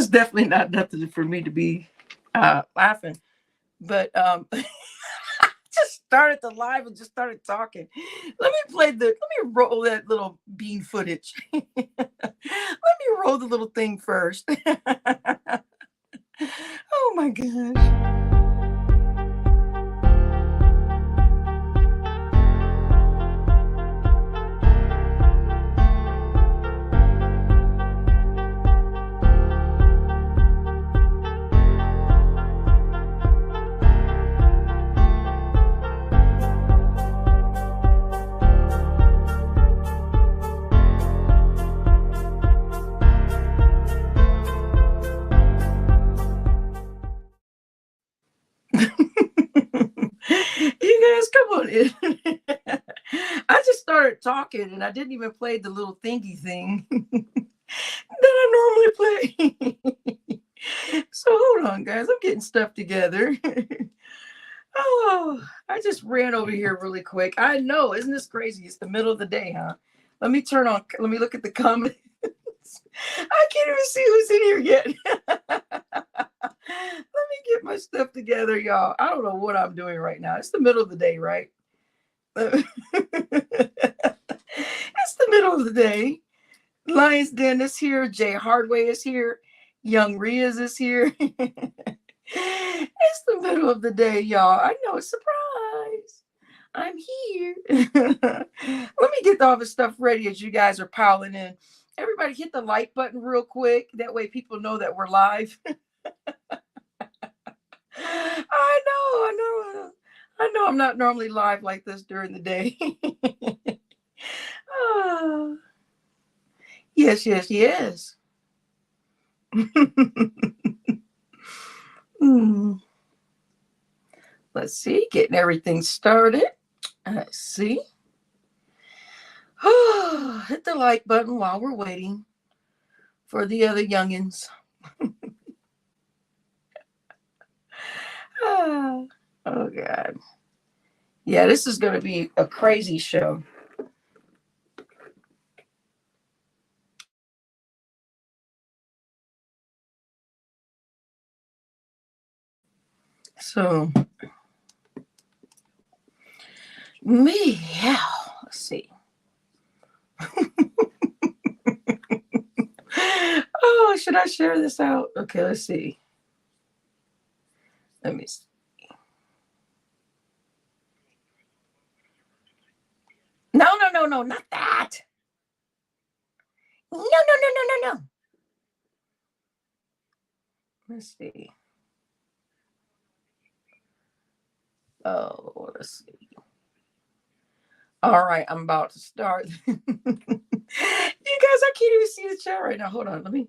was definitely not nothing for me to be laughing. But just started the live and just started talking. Let me roll that little bean footage. Let me roll the little thing first. Oh my gosh. You guys, come on in. I just started talking and I didn't even play the little thingy thing that I normally play. So hold on, guys. I'm getting stuff together. Oh, I just ran over here really quick. I know, isn't this crazy? It's the middle of the day, huh? Let me look at the comments. I can't even see who's in here yet. Let me get my stuff together, y'all. I don't know what I'm doing right now. It's the middle of the day, right? It's the middle of the day. Lions Den is here. Jay Hardway is here. Young Riaz is here. It's the middle of the day, y'all. I know, surprise. I'm here. Let me get all this stuff ready as you guys are piling in. Everybody hit the like button real quick. That way people know that we're live. I know I'm not normally live like this during the day. Oh, yes. Let's see, getting everything started. Let's see. Hit the like button while we're waiting for the other youngins. Oh, God. Yeah, this is going to be a crazy show. So, yeah, let's see. Oh, should I share this out? Okay, let's see. Let me see. No, not that. No. Let's see. Oh, let's see. All right, I'm about to start. You guys, I can't even see the chat right now. Hold on, let me.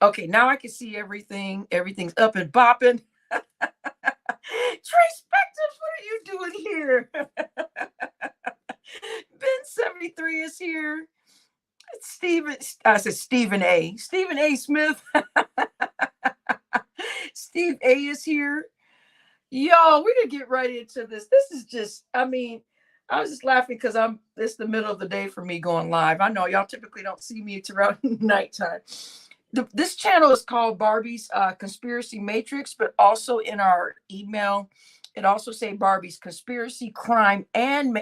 Okay, now I can see everything. Everything's up and bopping. Trey Spectors, what are you doing here? Ben 73 is here. I said Stephen A. Stephen A. Smith. Steve A is here. Y'all, we're gonna get right into this. This is just, I was just laughing because it's the middle of the day for me going live. I know y'all typically don't see me throughout nighttime. This channel is called Barbie's Conspiracy Matrix, but also in our email, it also say Barbie's Conspiracy, Crime, and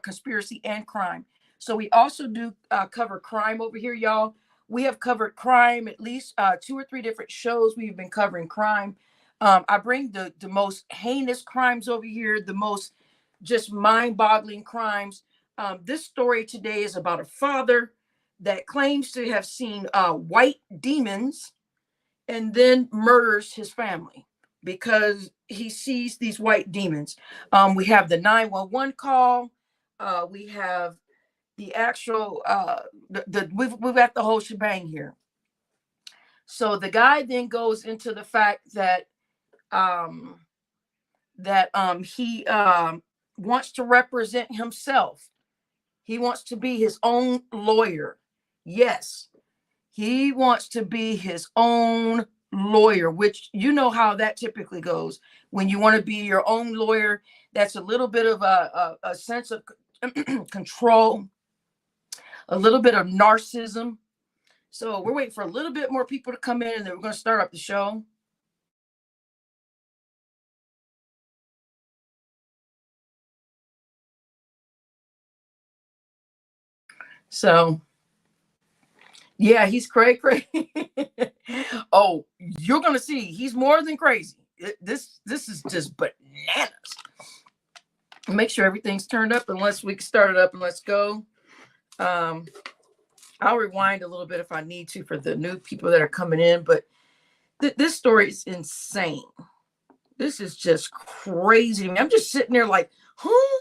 Conspiracy and Crime. So we also do cover crime over here, y'all. We have covered crime, at least 2 or 3 different shows. We've been covering crime. I bring the most heinous crimes over here, the most just mind-boggling crimes. This story today is about a father that claims to have seen white demons and then murders his family because he sees these white demons. We have the 911 call. We have the actual, we've got the whole shebang here. So the guy then goes into the fact that he wants to represent himself. He wants to be his own lawyer. Yes, he wants to be his own lawyer, which you know how that typically goes. When you want to be your own lawyer, that's a little bit of a sense of control, a little bit of narcissism. So we're waiting for a little bit more people to come in, and then we're going to start up the show. So, yeah, he's crazy. Oh, you're going to see. He's more than crazy. This is just bananas. Make sure everything's turned up, unless we can start it up, and let's go. I'll rewind a little bit if I need to for the new people that are coming in, but this story is insane. This is just crazy to me. I'm just sitting there like, huh?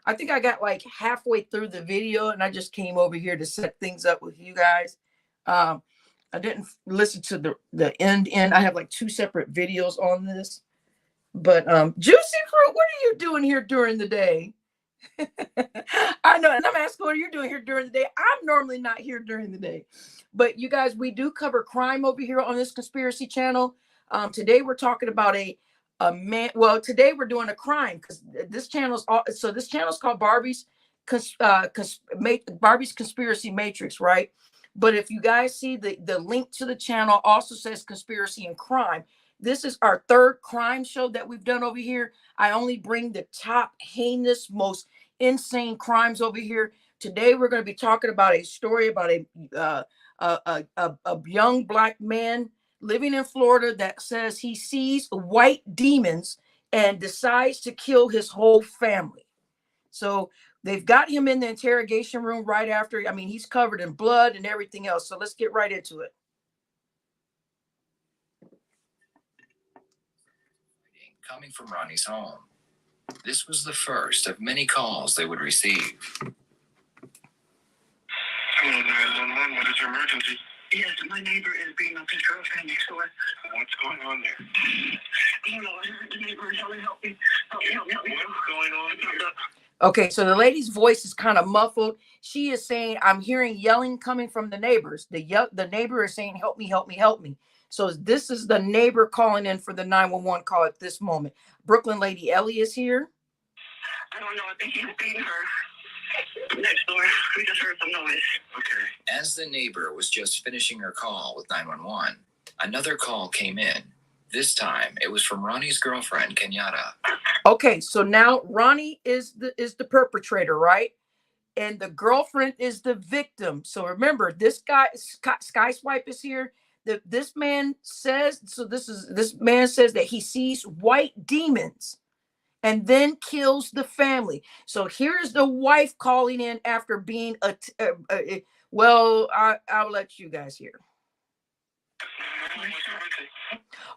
I think I got like halfway through the video, and I just came over here to set things up with you guys. I didn't listen to the end. I have like 2 separate videos on this. But Juicy Fruit, what are you doing here during the day? I know, and I'm asking what you're doing here during the day. I'm normally not here during the day, but you guys, we do cover crime over here on this conspiracy channel. Today we're talking about a man. Well, today we're doing a crime, because this channel's this channel's called Barbie's Conspiracy Matrix, right? But if you guys see the link to the channel also says conspiracy and crime. This is our 3rd crime show that we've done over here. I only bring the top heinous, most insane crimes over here. Today we're going to be talking about a story about a young Black man living in Florida that says he sees white demons and decides to kill his whole family. So they've got him in the interrogation room right after. I mean, he's covered in blood and everything else. So let's get right into it. Coming from Ronnie's home. This was the first of many calls they would receive. Hello, 911. What is your emergency? Yes, my neighbor is beating up his girlfriend next door. What's going on there? I don't know. I heard the neighbor yelling, help me. Help me. What's going on here? Okay, so the lady's voice is kind of muffled. She is saying, I'm hearing yelling coming from the neighbors. The neighbor is saying, help me, help me, help me. So this is the neighbor calling in for the 911 call at this moment. Brooklyn Lady Ellie is here. I don't know. I think he was beating her next door. We just heard some noise. Okay. As the neighbor was just finishing her call with 911, another call came in. This time, it was from Ronnie's girlfriend, Kenyatta. Okay, so now Ronnie is the perpetrator, right? And the girlfriend is the victim. So remember, this guy, Sky Swipe, is here. This man says, this man says that he sees white demons and then kills the family. So here's the wife calling in after being well, I'll let you guys hear.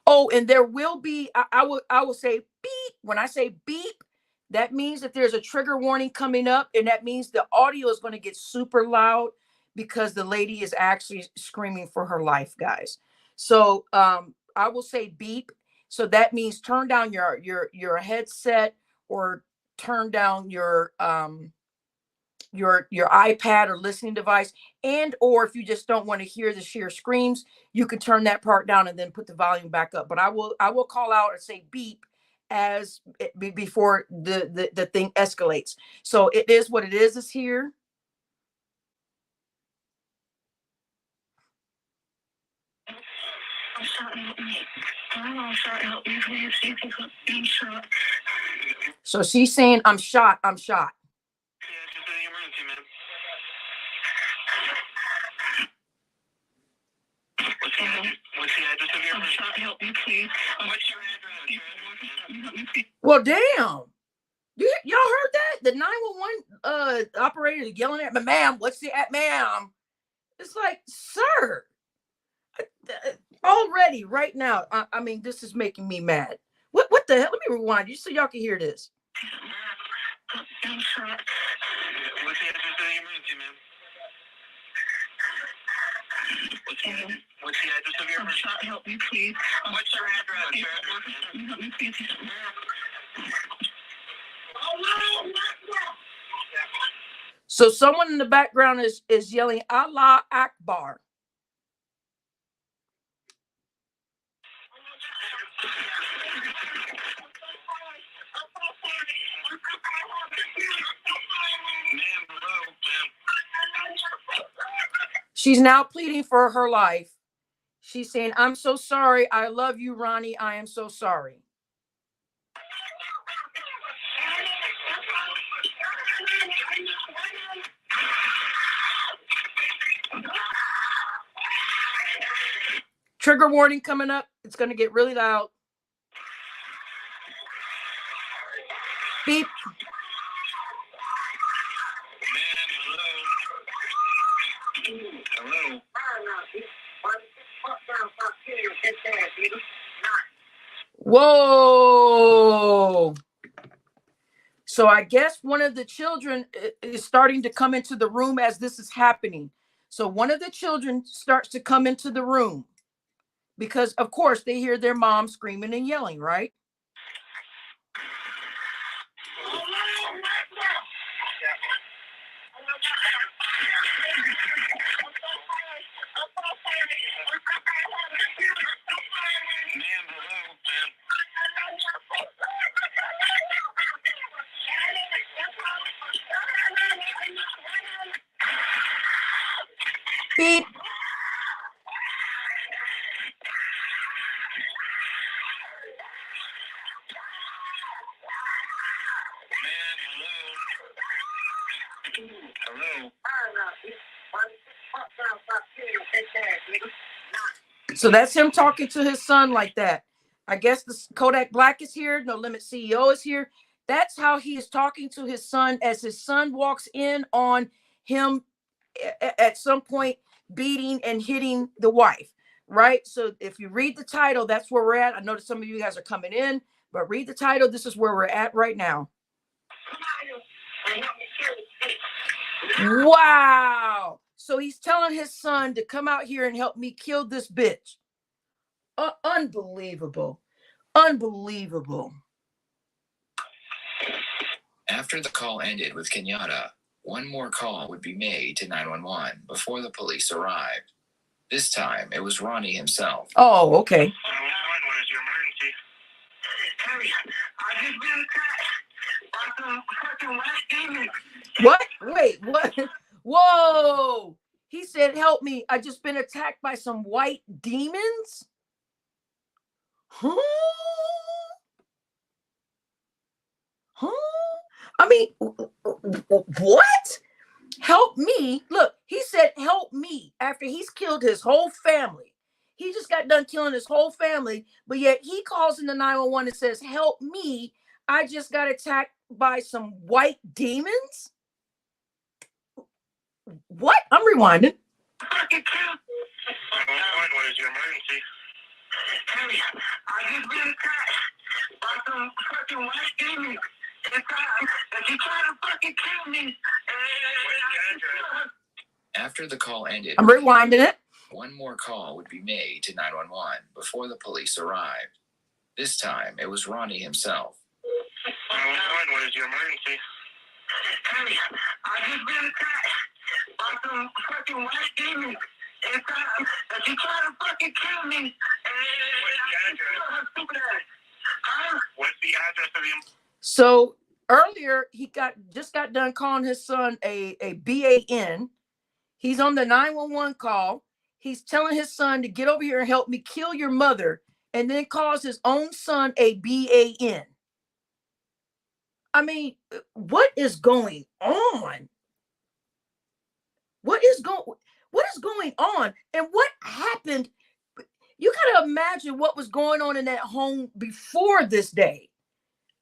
Oh, and there will be, I will say beep. When I say beep, that means that there's a trigger warning coming up, and that means the audio is going to get super loud because the lady is actually screaming for her life, guys. So I will say beep. So that means turn down your headset, or turn down your iPad or listening device, and or if you just don't want to hear the sheer screams, you can turn that part down and then put the volume back up. But I will call out and say beep as before the thing escalates. So it is what it is here. I'm shot. Help me. I'm shot. Help me. Please. I'm shot. So she's saying, I'm shot. I'm shot. Yeah, just an emergency, man. What's the address of your emergency? I'm shot. Help me, please. What's your address? Well, damn. Y'all heard that? The 911 operator yelling at me, ma'am, what's the at, ma'am? It's like, sir. Already, right now, I mean, this is making me mad. What the hell? Let me rewind you so y'all can hear this. I'm shot. What's the address of the emergency, ma'am? What's the address of your emergency? I'm shot. Help me, please. What's your address? Help me, please. So someone in the background is yelling Allah Akbar. She's now pleading for her life. She's saying, I'm so sorry. I love you, Ronnie. I am so sorry. Trigger warning coming up. It's going to get really loud. Beep. Hello. Whoa. So I guess one of the children is starting to come into the room as this is happening. So one of the children starts to come into the room because, of course, they hear their mom screaming and yelling, right? Beep. Hello. So that's him talking to his son like that. I guess the Kodak Black is here. No Limit CEO is here. That's how he is talking to his son as his son walks in on him at some point beating and hitting the wife, right? So if you read the title, that's where we're at. I noticed some of you guys are coming in, but read the title. This is where we're at right now. Wow. So he's telling his son to come out here and help me kill this bitch. Unbelievable. Unbelievable. After the call ended with Kenyatta, one more call would be made to 911 before the police arrived. This time, it was Ronnie himself. Oh, okay. What is your emergency? Harry, I just been attacked by some fucking white demons. What? Wait, what? Whoa. He said, help me. I just been attacked by some white demons. Huh? Huh? I mean, what? Help me. Look, he said, help me after he's killed his whole family. He just got done killing his whole family, but yet he calls in the 911 and says, help me. I just got attacked by some white demons. What? I'm rewinding. What is your emergency? Harry, I just been attacked by some fucking white demons. And she tried to fucking kill me. After the call ended, I'm rewinding it. one more call would be made to 911 before the police arrived. This time, it was Ronnie himself. What is your emergency? Harry, I just been attacked by some fucking white demons. And she tried to fucking kill me. What's the address of the... So earlier he just got done calling his son a BAN. He's on the 911 call. He's telling his son to get over here and help me kill your mother, and then calls his own son a BAN. I mean, what is going on? What is going on? And what happened? You got to imagine what was going on in that home before this day.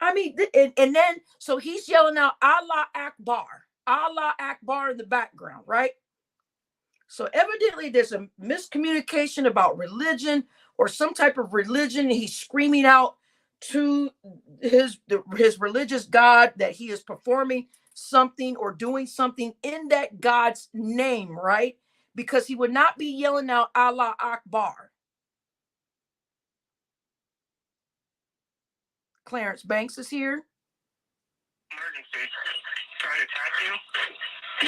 I mean, and then, so he's yelling out, Allah Akbar in the background, right? So evidently there's a miscommunication about religion or some type of religion. He's screaming out to his religious God that he is performing something or doing something in that God's name, right? Because he would not be yelling out Allah Akbar. Clarence Banks is here. Emergency. Try to attack you?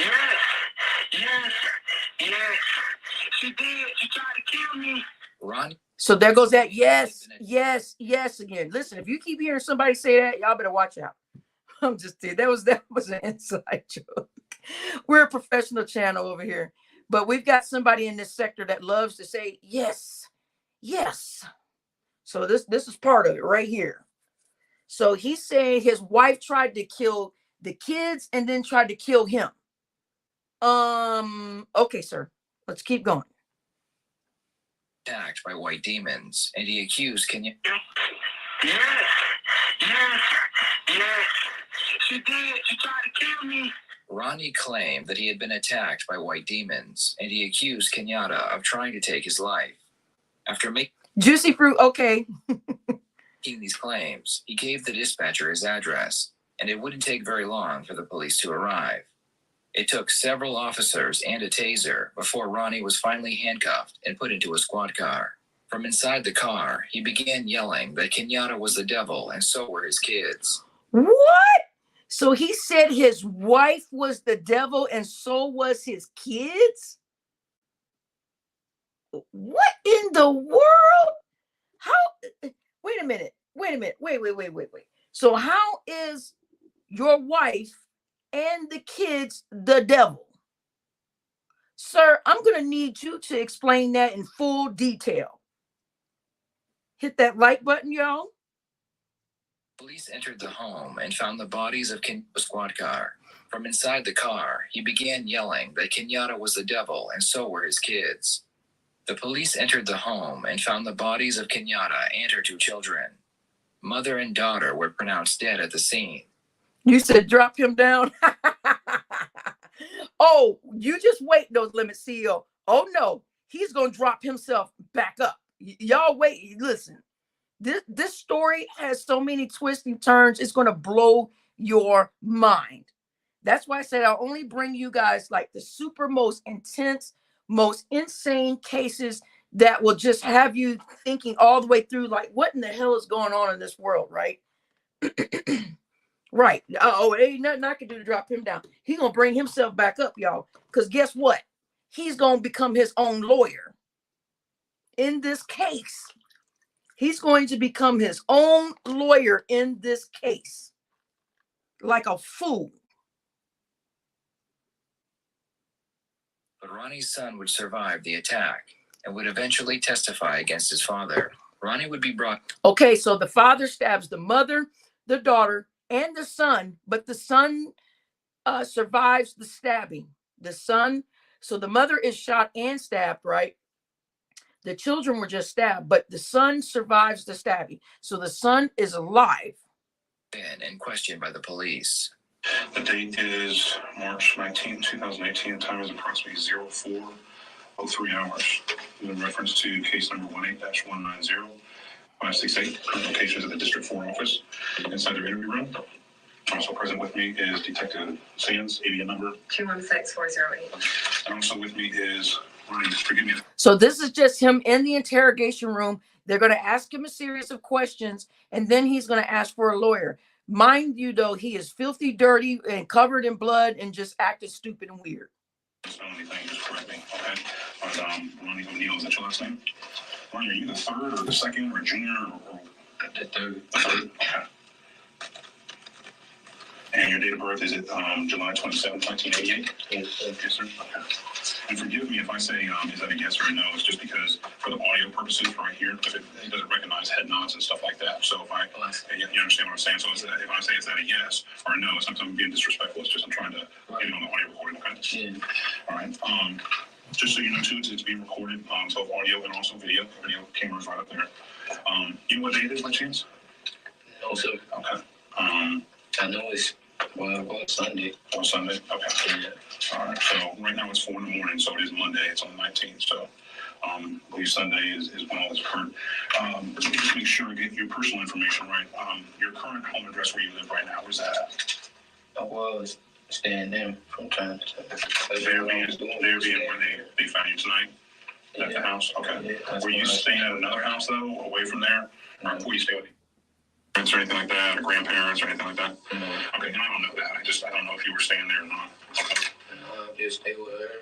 Yes. She did. She tried to kill me. Ronnie? So there goes that yes again. Listen, if you keep hearing somebody say that, y'all better watch out. I'm just kidding. That was an inside joke. We're a professional channel over here, but we've got somebody in this sector that loves to say yes, yes. So this is part of it right here. So he said his wife tried to kill the kids and then tried to kill him. Okay, sir. Let's keep going. Attacked by white demons, and he accused Kenyatta. Yes, yes, yes. She did. She tried to kill me. Ronnie claimed that he had been attacked by white demons, and he accused Kenyatta of trying to take his life. After making Juicy fruit, okay. these claims, he gave the dispatcher his address, and it wouldn't take very long for the police to arrive. It took several officers and a taser before Ronnie was finally handcuffed and put into a squad car. From inside the car, he began yelling that Kenyatta was the devil and so were his kids. What? So he said his wife was the devil and so was his kids? What in the world? How? Wait a minute. Wait. So how is your wife and the kids the devil? Sir, I'm going to need you to explain that in full detail. Hit that like button, y'all. Police entered the home and found the bodies of Kenyatta's squad car. From inside the car, he began yelling that Kenyatta was the devil and so were his kids. The police entered the home and found the bodies of Kenyatta and her 2 children. Mother and daughter were pronounced dead at the scene. You said drop him down. Oh, you just wait, those limit CEO. Oh no, he's gonna drop himself back up. Y'all wait. Listen, this story has so many twists and turns. It's gonna blow your mind. That's why I said I'll only bring you guys like the super most intense, most insane cases that will just have you thinking all the way through, like, what in the hell is going on in this world, right? Right. Oh, ain't nothing I can do to drop him down. He's gonna bring himself back up, y'all. Because guess what? He's gonna become his own lawyer in this case. He's going to become his own lawyer in this case. Like a fool. But Ronnie's son would survive the attack and would eventually testify against his father. Ronnie would be brought. Okay, so the father stabs the mother, the daughter, and the son, but the son survives the stabbing. The son, so the mother is shot and stabbed, right? The children were just stabbed, but the son survives the stabbing. So the son is alive. And questioned by the police. The date is March 19, 2018. The time is approximately 04:03 hours. In reference to case number 18-190-568, current locations at the District 4 office inside their interview room. Also present with me is Detective Sands, ADN number 216408. And also with me is Ronnie. Forgive me. So this is just him in the interrogation room. They're going to ask him a series of questions, and then he's going to ask for a lawyer. Mind you, though, he is filthy, dirty, and covered in blood and just acting stupid and weird. Only thing, just correct me, okay? But Ronnie Oneal, is that your last name? Ronnie, are you the third or the second or junior or The third. the third? Okay. And your date of birth is it July 27, 1988? Yes, sir. Okay. And forgive me if I say, is that a yes or a no? It's just because for the audio purposes right here, because it doesn't recognize head nods and stuff like that. So if you understand what I'm saying? So if I say, is that a yes or a no, it's not something being disrespectful. It's just I'm trying to get it on the audio recording, okay? Yeah. All right. Just so you know, too, it's being recorded, so audio and also video. Video camera's right up there. You know what day it is by chance? No, sir. Okay. I know it's Sunday. On Sunday? Okay. Yeah. All right. So right now it's 4 in the morning, so it is Monday. It's on the 19th. So I believe Sunday is when all this occurred. Let me just make sure I get your personal information right. Your current home address where you live right now, where's that at? I was staying there from time to time. There being where they found you tonight? At the house? Okay. Yeah, Were you staying at another house, though, away from there? Or were you staying with parents or anything like that, or grandparents or anything like that? No. Okay, and I don't know that. I don't know if you were staying there or not. Okay. I just stay with her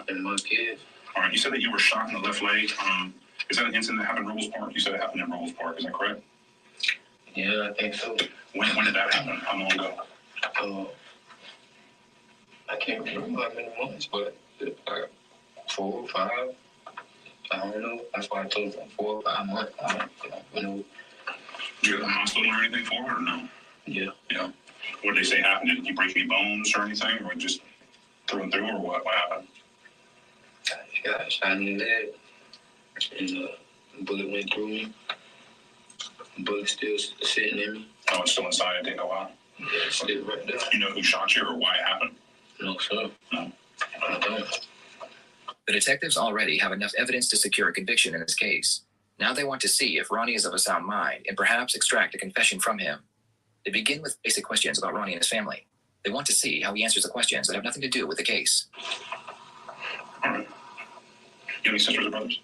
and my kids. All right, you said that you were shot in the left leg. Is that an incident that happened in Robles Park? You said it happened in Robles Park. Is that correct? Yeah, I think so. When did that happen? How long ago? I can't remember how many months, but like 4 or 5. I don't know. That's why I told him 4 or 5 months. I don't know. You got a hospital or anything for it or no? Yeah. What did they say happened? Did you break any bones or anything, or just through and through, or what? What happened? I got shot in the leg, and the bullet went through me. The bullet still sitting in me. Oh, it's still inside. It didn't go out. Yeah, it's still right there. You know who shot you or why it happened? No, sir. No. I don't. The detectives already have enough evidence to secure a conviction in this case. Now they want to see if Ronnie is of a sound mind and perhaps extract a confession from him. They begin with basic questions about Ronnie and his family. They want to see how he answers the questions that have nothing to do with the case. All right. You have any sisters or brothers?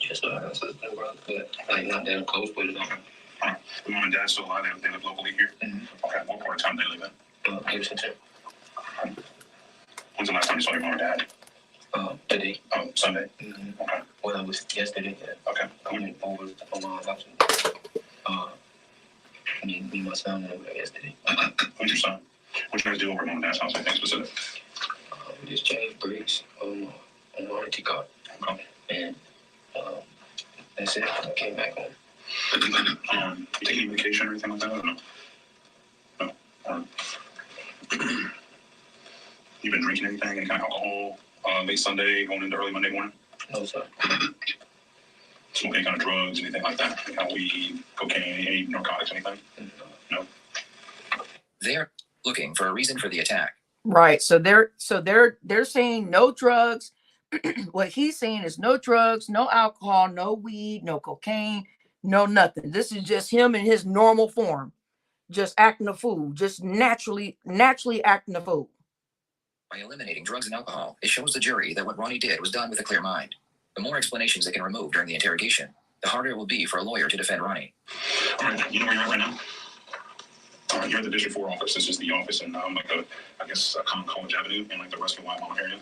Yes, sir. I have a sister and brother, but like not that close with it. All right. The mom and dad still alive? They live locally here? Mm-hmm. Okay. What part of town do they live in? Gibson. When's the last time you saw your mom or dad? Today. Oh, Sunday? Mm-hmm. Okay. Well, it was yesterday. Okay. I went over to my mom's house. Me and my son went over there yesterday. Who's your son? What you guys do over at mom and dad's house? Anything specific? We just changed brakes on my auntie car. Okay. And that's it. I came back home. You take any medication or anything like that? Or no? No. You been drinking anything? Any kind of alcohol? Late Sunday, going into early Monday morning? No, sir. Smoke any kind of drugs, anything like that? Any kind of weed, cocaine, any narcotics, anything? No. They're looking for a reason for the attack. Right. So they're saying no drugs. What he's saying is no drugs, no alcohol, no weed, no cocaine, no nothing. This is just him in his normal form, just acting a fool, just naturally acting a fool. By eliminating drugs and alcohol, it shows the jury that what Ronnie did was done with a clear mind. The more explanations they can remove during the interrogation, the harder it will be for a lawyer to defend Ronnie. All right, you know where you're at right now? You're at the District 4 office. This is the office in, College Avenue in, the Ruskin Wyoming area.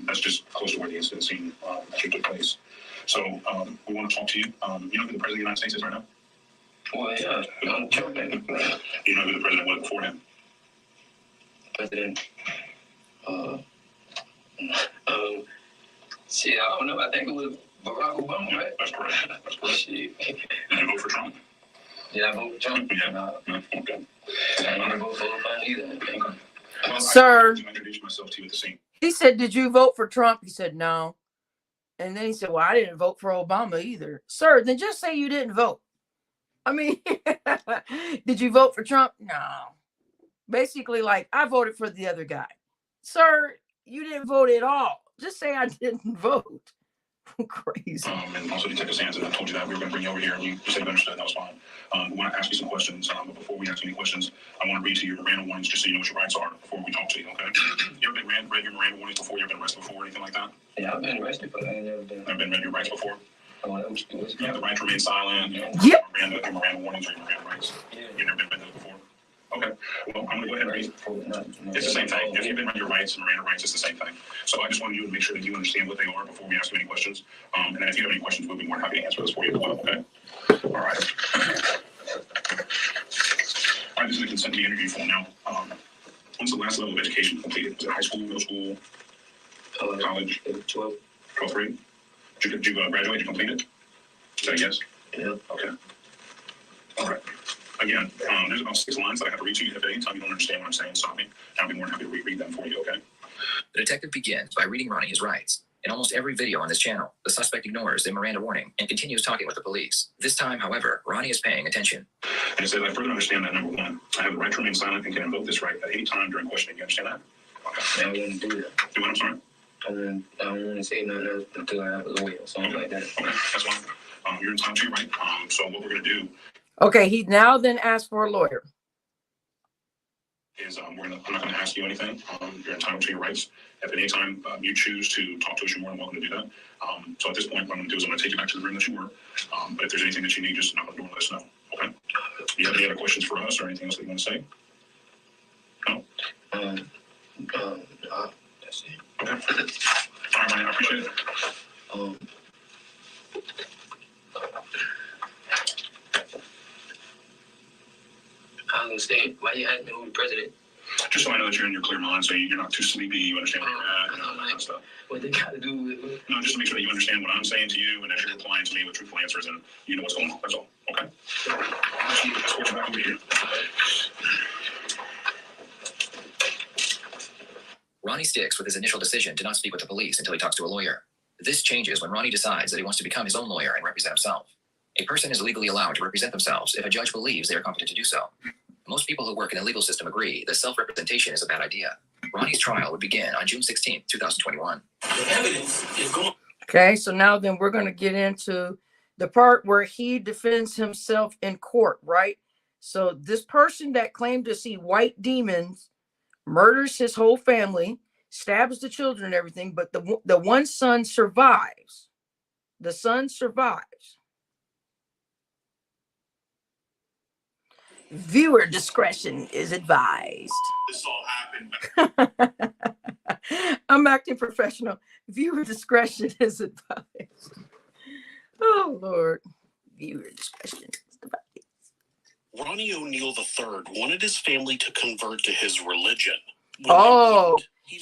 That's just close to where the incident scene actually took place. So we want to talk to you. You know who the President of the United States is right now? Well, yeah, I'm joking. You know who the President was before him? President. Shit, I don't know. I think it was Barack Obama, right? That's correct. Shit. Did you vote for Trump? Did I vote for Trump? Yeah. No. Okay. I didn't vote for Obama either. Well, Sir. I introduced myself to you at the scene. He said, "Did you vote for Trump?" He said, "No." And then he said, "Well, I didn't vote for Obama either." Sir, then just say you didn't vote. I mean, did you vote for Trump? No. Basically, like, I voted for the other guy. Sir, you didn't vote at all. Just say I didn't vote. Crazy. And also Detective Sands, and I told you that we were going to bring you over here, and you said you understood, and that was fine. We want to ask you some questions, but before we ask you any questions, I want to read to you your Miranda warnings just so you know what your rights are before we talk to you, okay? You ever been read your Miranda warnings before? You ever been arrested before or anything like that? Yeah, I've been arrested, but I ain't never been. Never been read your rights before? Oh, that was good. You have the right to remain silent. Yep. Your Miranda warnings or your Miranda rights. Yeah. You've never been read those before? Okay. Well, I'm going to go ahead and read. It's the same thing. If you've been read your rights and Miranda rights, it's the same thing. So I just wanted you to make sure that you understand what they are before we ask you any questions. And then if you have any questions, we'll be more than happy to answer those for you as well, okay? All right. All right, this is the consent to the interview form now. When's the last level of education completed? Was it high school, middle school, college? 12th grade? Did you graduate? Did you complete it? Is that a yes? Yeah. Okay. All right. Again, there's about 6 lines that I have to read to you. If at any time you don't understand what I'm saying, stop me. I'll be more than happy to reread them for you, okay? The detective begins by reading Ronnie his rights. In almost every video on this channel, the suspect ignores the Miranda warning and continues talking with the police. This time, however, Ronnie is paying attention. And it says, I further understand that, number 1, I have the right to remain silent and can invoke this right at any time during questioning. You understand that? Okay. I wouldn't do that. Do what? I'm sorry? I don't want to say nothing else until I have a lawyer or something like that. Okay, that's fine. You're entitled to your right. So what we're going to do Okay, he now then asked for a lawyer. is I'm not going to ask you anything. You're entitled to your rights. If at any time you choose to talk to us, you're more than welcome to do that. So at this point, what I'm going to do is I'm going to take you back to the room that you were. But if there's anything that you need, just knock on the door and let us know. Okay? Do you have any other questions for us or anything else that you want to say? No? That's it. Okay. All right, Ronnie, I appreciate it. I don't understand. Why you asking me who the president? Just so I know that you're in your clear mind, so you're not too sleepy, you understand where you're at, and all that kind of stuff. What they got to do with it? No, just to make sure that you understand what I'm saying to you, and that you're replying to me with truthful answers, and you know what's going on. That's all. Okay? Let's switch back over here. Ronnie sticks with his initial decision to not speak with the police until he talks to a lawyer. This changes when Ronnie decides that he wants to become his own lawyer and represent himself. A person is legally allowed to represent themselves if a judge believes they are competent to do so. Most people who work in the legal system agree that self-representation is a bad idea. Ronnie's trial would begin on June 16, 2021. The evidence is gone. Okay, so now then we're going to get into the part where he defends himself in court, right? So this person that claimed to see white demons murders his whole family, stabs the children and everything, but the one son survives. The son survives. Viewer discretion is advised. This all happened. I'm acting professional. Viewer discretion is advised. Oh, Lord. Viewer discretion is advised. Ronnie Oneal III wanted his family to convert to his religion. Oh,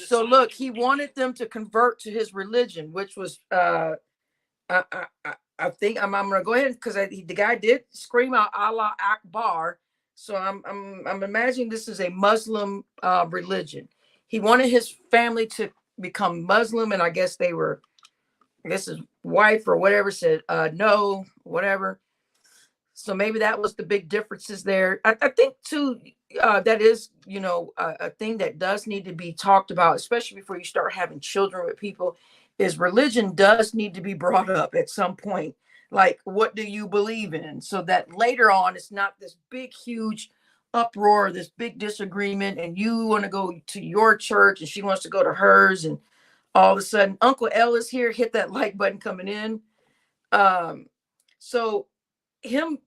so look, he wanted them to convert to his religion, which was, I think I'm going to go ahead because the guy did scream out Allah Akbar. So I'm imagining this is a Muslim religion. He wanted his family to become Muslim, and I guess his wife or whatever said no, whatever. So maybe that was the big differences there. I think too, that is, a thing that does need to be talked about, especially before you start having children with people, is religion does need to be brought up at some point. Like, what do you believe in? So that later on, it's not this big, huge uproar, this big disagreement, and you want to go to your church and she wants to go to hers. And all of a sudden, Uncle L is here, hit that like button coming in. So him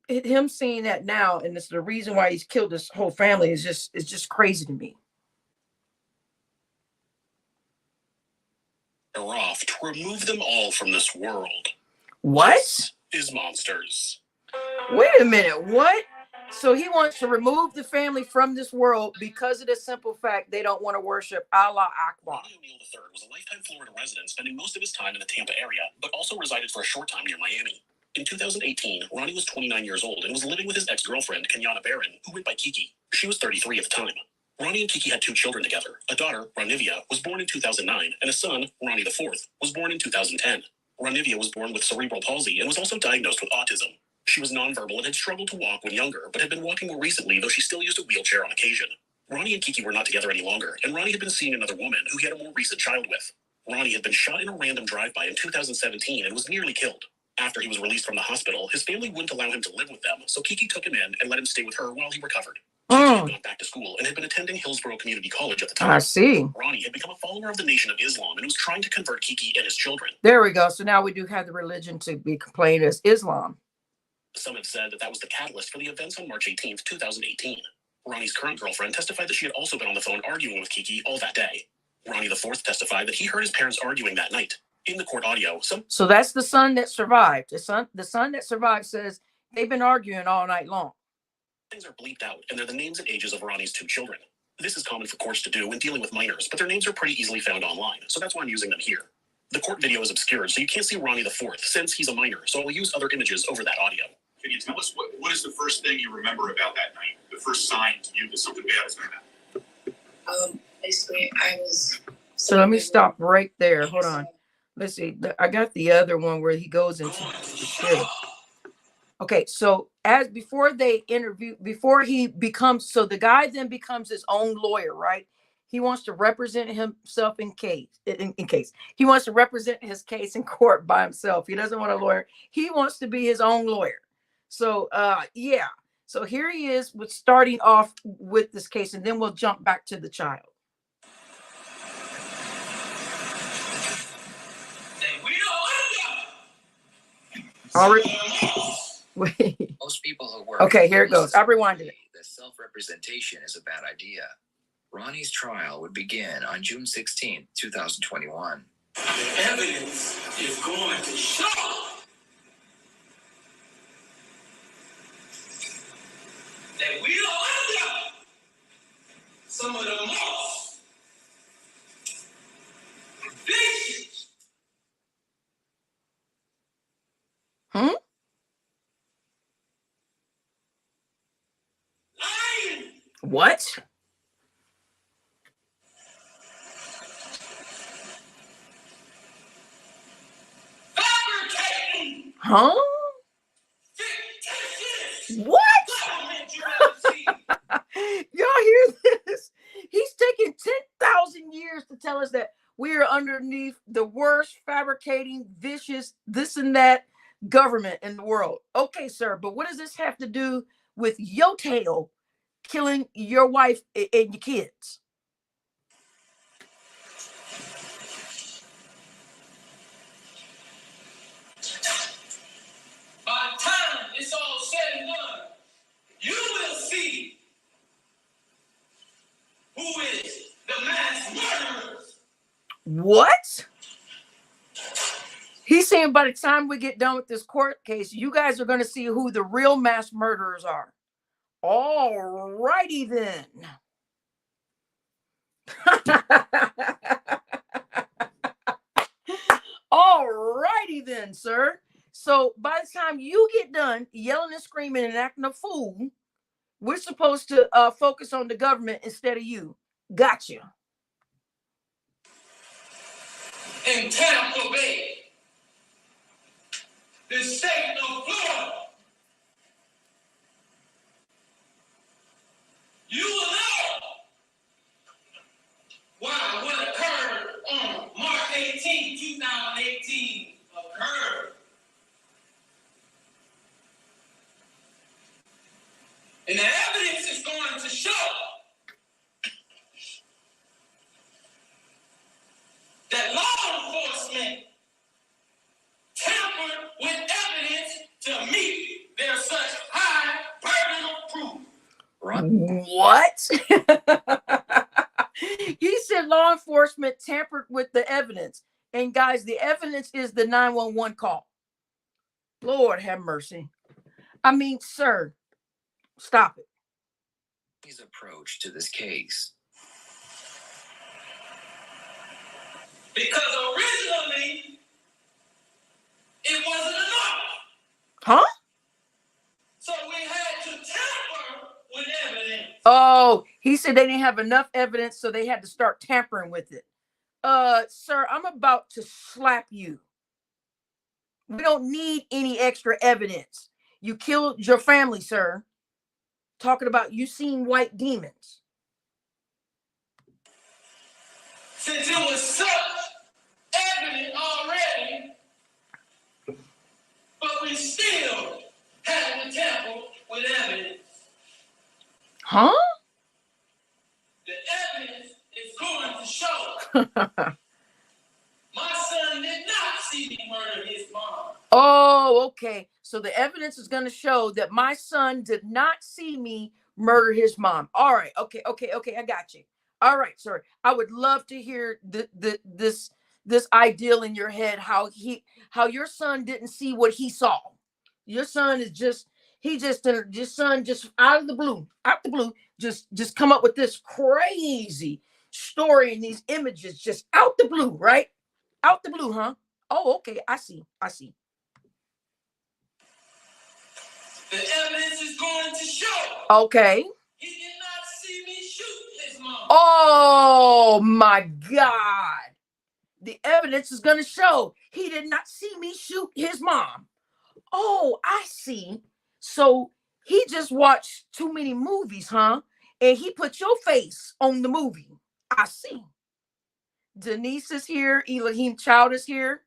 seeing that now, and it's the reason why he's killed his whole family is just crazy to me. They're off to remove them all from this world. What? This is monsters. Wait a minute. What? So he wants to remove the family from this world because of the simple fact they don't want to worship Allah Akbar. Ronnie Oneal III was a lifetime Florida resident, spending most of his time in the Tampa area, but also resided for a short time near Miami. In 2018, Ronnie was 29 years old and was living with his ex-girlfriend, Kenyatta Barron, who went by Kiki. She was 33 at the time. Ronnie and Kiki had 2 children together. A daughter, Ronivia, was born in 2009, and a son, Ronnie IV, was born in 2010. Ronivia was born with cerebral palsy and was also diagnosed with autism. She was nonverbal and had struggled to walk when younger, but had been walking more recently, though she still used a wheelchair on occasion. Ronnie and Kiki were not together any longer, and Ronnie had been seeing another woman who he had a more recent child with. Ronnie had been shot in a random drive-by in 2017 and was nearly killed. After he was released from the hospital, his family wouldn't allow him to live with them, so Kiki took him in and let him stay with her while he recovered. Kiki had gone back to school and had been attending Hillsborough Community College at the time. I see. Ronnie had become a follower of the Nation of Islam and was trying to convert Kiki and his children. There we go. So now we do have the religion to be complained as Islam. Some have said that was the catalyst for the events on March 18th, 2018. Ronnie's current girlfriend testified that she had also been on the phone arguing with Kiki all that day. Ronnie IV testified that he heard his parents arguing that night. In the court audio, so that's the son that survived. The son that survived says they've been arguing all night long. Things are bleeped out, and they're the names and ages of Ronnie's 2 children. This is common for courts to do when dealing with minors, but their names are pretty easily found online, so that's why I'm using them here. The court video is obscured, so you can't see Ronnie IV since he's a minor, so I'll use other images over that audio. Can you tell us what is the first thing you remember about that night? The first sign to you that something bad is going to happen? Basically, I was. So let me stop right there. Hold on. Let's see. I got the other one where he goes into the shit. Okay, so before he becomes, so the guy then becomes his own lawyer, right? He wants to represent himself in case he wants to represent his case in court by himself. He doesn't want a lawyer. He wants to be his own lawyer. So yeah. So here he is with starting off with this case, and then we'll jump back to the child. Wait. Most people who work. Okay, here it goes. I'll rewind it. That self-representation is a bad idea. Ronnie's trial would begin on June 16, 2021. The evidence is going to show that we are some of the most vicious. Hmm? Lying. What? Fabricating. Huh? Fictitious. What? Government you ever see. Y'all hear this? He's taking 10,000 years to tell us that we are underneath the worst fabricating, vicious, this and that government in the world. Okay, sir, but what does this have to do with your tail killing your wife and your kids? By the time it's all said and done, you will see who is the mass murderers. What? He's saying by the time we get done with this court case, you guys are going to see who the real mass murderers are. All righty then. All righty then, sir. So by the time you get done yelling and screaming and acting a fool, we're supposed to focus on the government instead of you. Gotcha. In Tampa Bay, the state of Florida, you will know why what occurred on March 18, 2018 occurred. And the evidence is going to show that law enforcement tampered with evidence to meet their such high burden of proof. What? He said law enforcement tampered with the evidence. And guys, the evidence is the 911 call. Lord have mercy. I mean, sir, stop it. His approach to this case. Because originally, it wasn't enough. Huh? So we had to tamper with evidence. Oh, he said they didn't have enough evidence, so they had to start tampering with it. Sir, I'm about to slap you. We don't need any extra evidence. You killed your family, sir. Talking about you seen white demons. Since it was such evident already, but we still had to tamper with evidence. Huh? The evidence is going to show my son did not see me murder his mom. Oh, okay. So the evidence is going to show that my son did not see me murder his mom. All right. Okay. I got you. All right, sir. I would love to hear this ideal in your head, how your son didn't see what he saw. Your son is just your son just out the blue, just come up with this crazy story and these images just out the blue, right? Out the blue, huh? Oh, okay. I see. The evidence is going to show. Okay. He did not see me shoot his mom. Oh my God. The evidence is going to show he did not see me shoot his mom. Oh, I see. So he just watched too many movies, huh? And he put your face on the movie. I see. Denise is here. Elohim Child is here.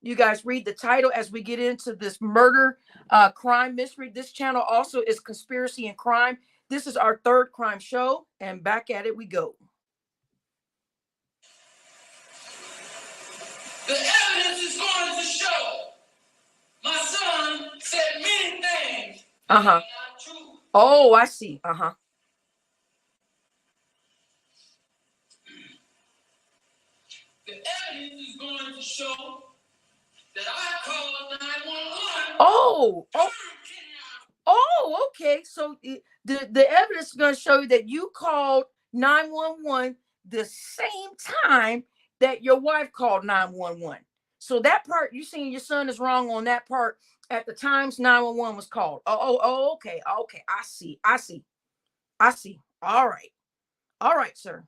You guys read the title as we get into this murder, crime mystery. This channel also is Conspiracy and Crime. This is our third crime show, and back at it we go. The evidence is going to show my son said many things. Uh-huh. Not true. Oh, I see. Uh-huh. The evidence is going to show that I called 911. Oh, okay. So the evidence is going to show you that you called 911 the same time that your wife called 911. So that part, you saying your son is wrong on that part at the times 911 was called. Oh, okay. Okay. I see. I see. I see. All right. All right, sir.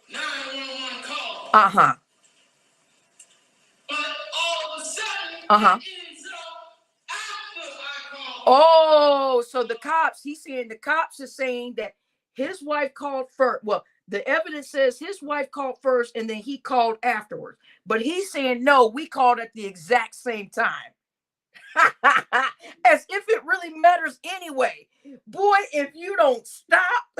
911 call. Uh-huh. But all of a sudden, Uh-huh. it ends up after I called. Oh, so the cops, he's saying the cops are saying that his wife called first. Well, the evidence says his wife called first and then he called afterwards. But he's saying, no, we called at the exact same time. As if it really matters anyway. Boy, if you don't stop.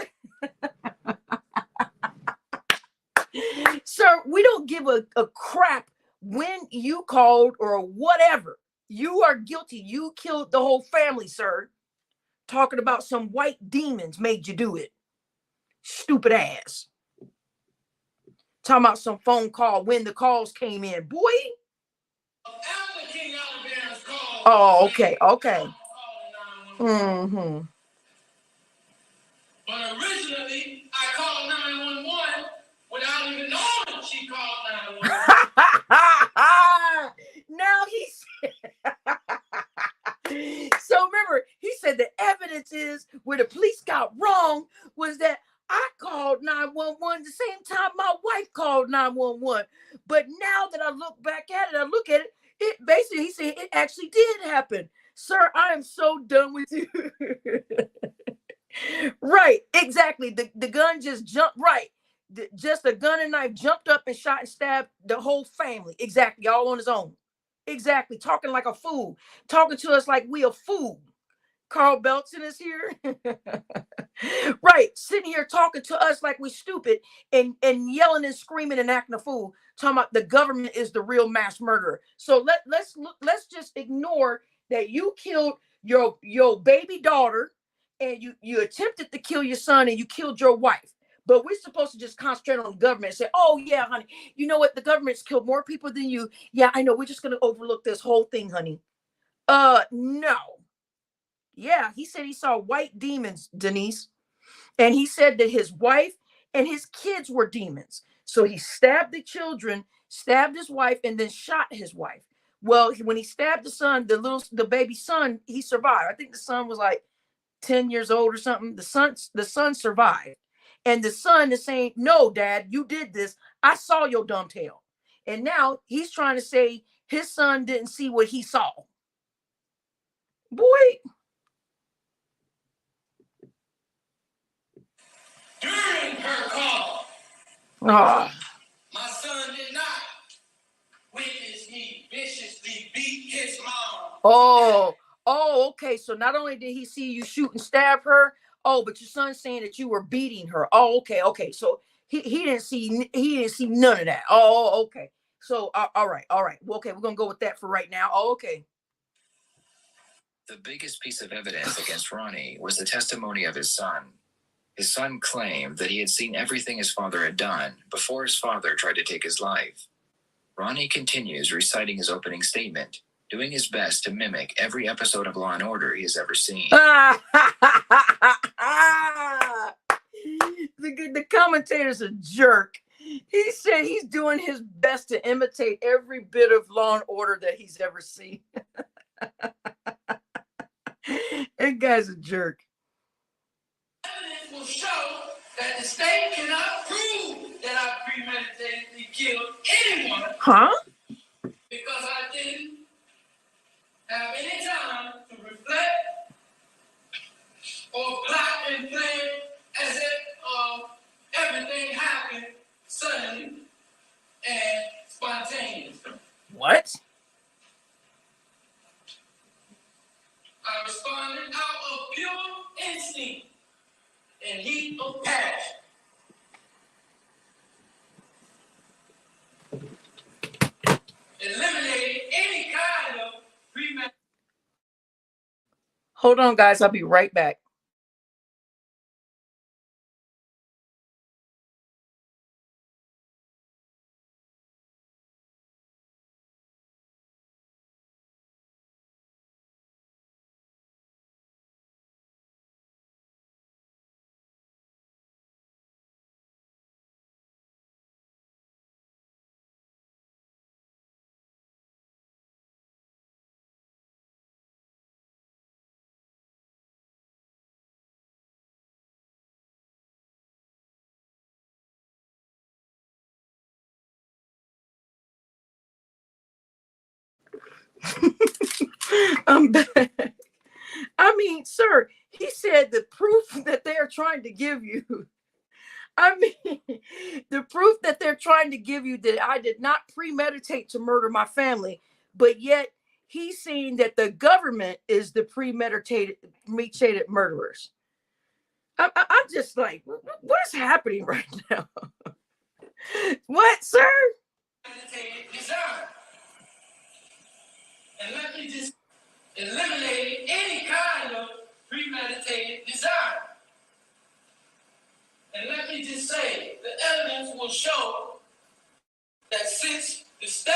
Sir, we don't give a crap when you called or whatever. You are guilty. You killed the whole family, sir. Talking about some white demons made you do it. Stupid ass. Talking about some phone call when the calls came in. Boy. After King Alabama's call. Oh, okay, okay. Mm-hmm. But originally, I called 911 without even knowing she called 911. Now so remember, he said the evidence is where the police got wrong was that I called 911 the same time my wife called 911. But now that I look back at it, it basically, he said it actually did happen. Sir, I am so done with you. Right, exactly. The gun just jumped, right. Just a gun and knife jumped up and shot and stabbed the whole family. Exactly, all on his own. Exactly, talking like a fool, talking to us like we a fool. Carl Belton is here. Right, sitting here talking to us like we stupid and yelling and screaming and acting a fool, talking about the government is the real mass murderer. So let's just ignore that you killed your baby daughter and you attempted to kill your son and you killed your wife. But we're supposed to just concentrate on the government and say, oh yeah, honey, you know what? The government's killed more people than you. Yeah, I know. We're just gonna overlook this whole thing, honey. No. Yeah, he said he saw white demons, Denise. And he said that his wife and his kids were demons. So he stabbed the children, stabbed his wife, and then shot his wife. Well, when he stabbed the son, the baby son, he survived. I think the son was like 10 years old or something. The son survived. And the son is saying, no, dad, you did this. I saw your dumb tail. And now he's trying to say his son didn't see what he saw. Boy. During her call, Oh. my son did not witness me viciously beat his mom. Oh, okay. So not only did he see you shoot and stab her, oh, but your son's saying that you were beating her. Oh, okay. So he didn't see none of that. Oh, okay. So all right. Well, okay, we're gonna go with that for right now. Oh, okay. The biggest piece of evidence against Ronnie was the testimony of his son. His son claimed that he had seen everything his father had done before his father tried to take his life. Ronnie continues reciting his opening statement, doing his best to mimic every episode of Law and Order he has ever seen. The commentator's a jerk. He said he's doing his best to imitate every bit of Law and Order that he's ever seen. That guy's a jerk. Evidence will show that the state cannot prove that I premeditatedly killed anyone. Huh? Because I didn't have any time to reflect or plot and plan as if everything happened suddenly and spontaneously. What? I responded out of pure instinct and heat of passion. Eliminating any kind of premeditation. Hold on, guys. I'll be right back. I'm back. I mean, sir, he said the proof that they are trying to give you. I mean, the proof that they're trying to give you that I did not premeditate to murder my family, but yet he's saying that the government is the premeditated murderers. I'm just like, what is happening right now? What, sir? And let me just eliminate any kind of premeditated design. And let me just say, the evidence will show that since the state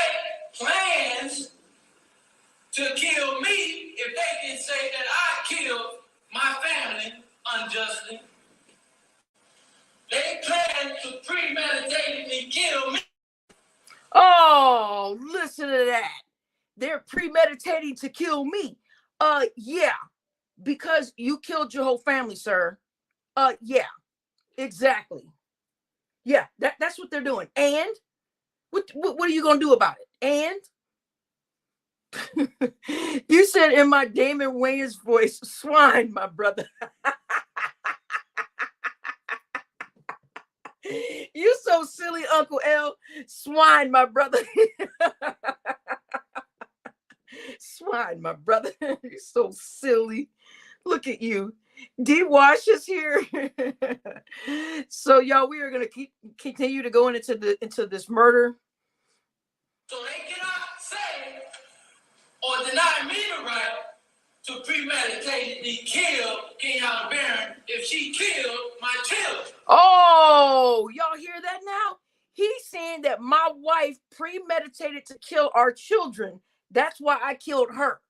plans to kill me, if they can say that I killed my family unjustly, they plan to premeditatedly kill me. Oh, listen to that. They're premeditating to kill me. Yeah, because you killed your whole family, sir. Yeah, exactly. Yeah, that's what they're doing. And what are you gonna do about it? And you said in my Damon Wayans voice, swine, my brother. You so silly, Uncle L. Swine, my brother. Swine, my brother. You're so silly. Look at you. D Wash is here. So y'all, we are gonna continue to go into this murder. So they cannot say or deny me the right to premeditatedly kill King Baron if she killed my children. Oh, y'all hear that now? He's saying that my wife premeditated to kill our children. That's why I killed her.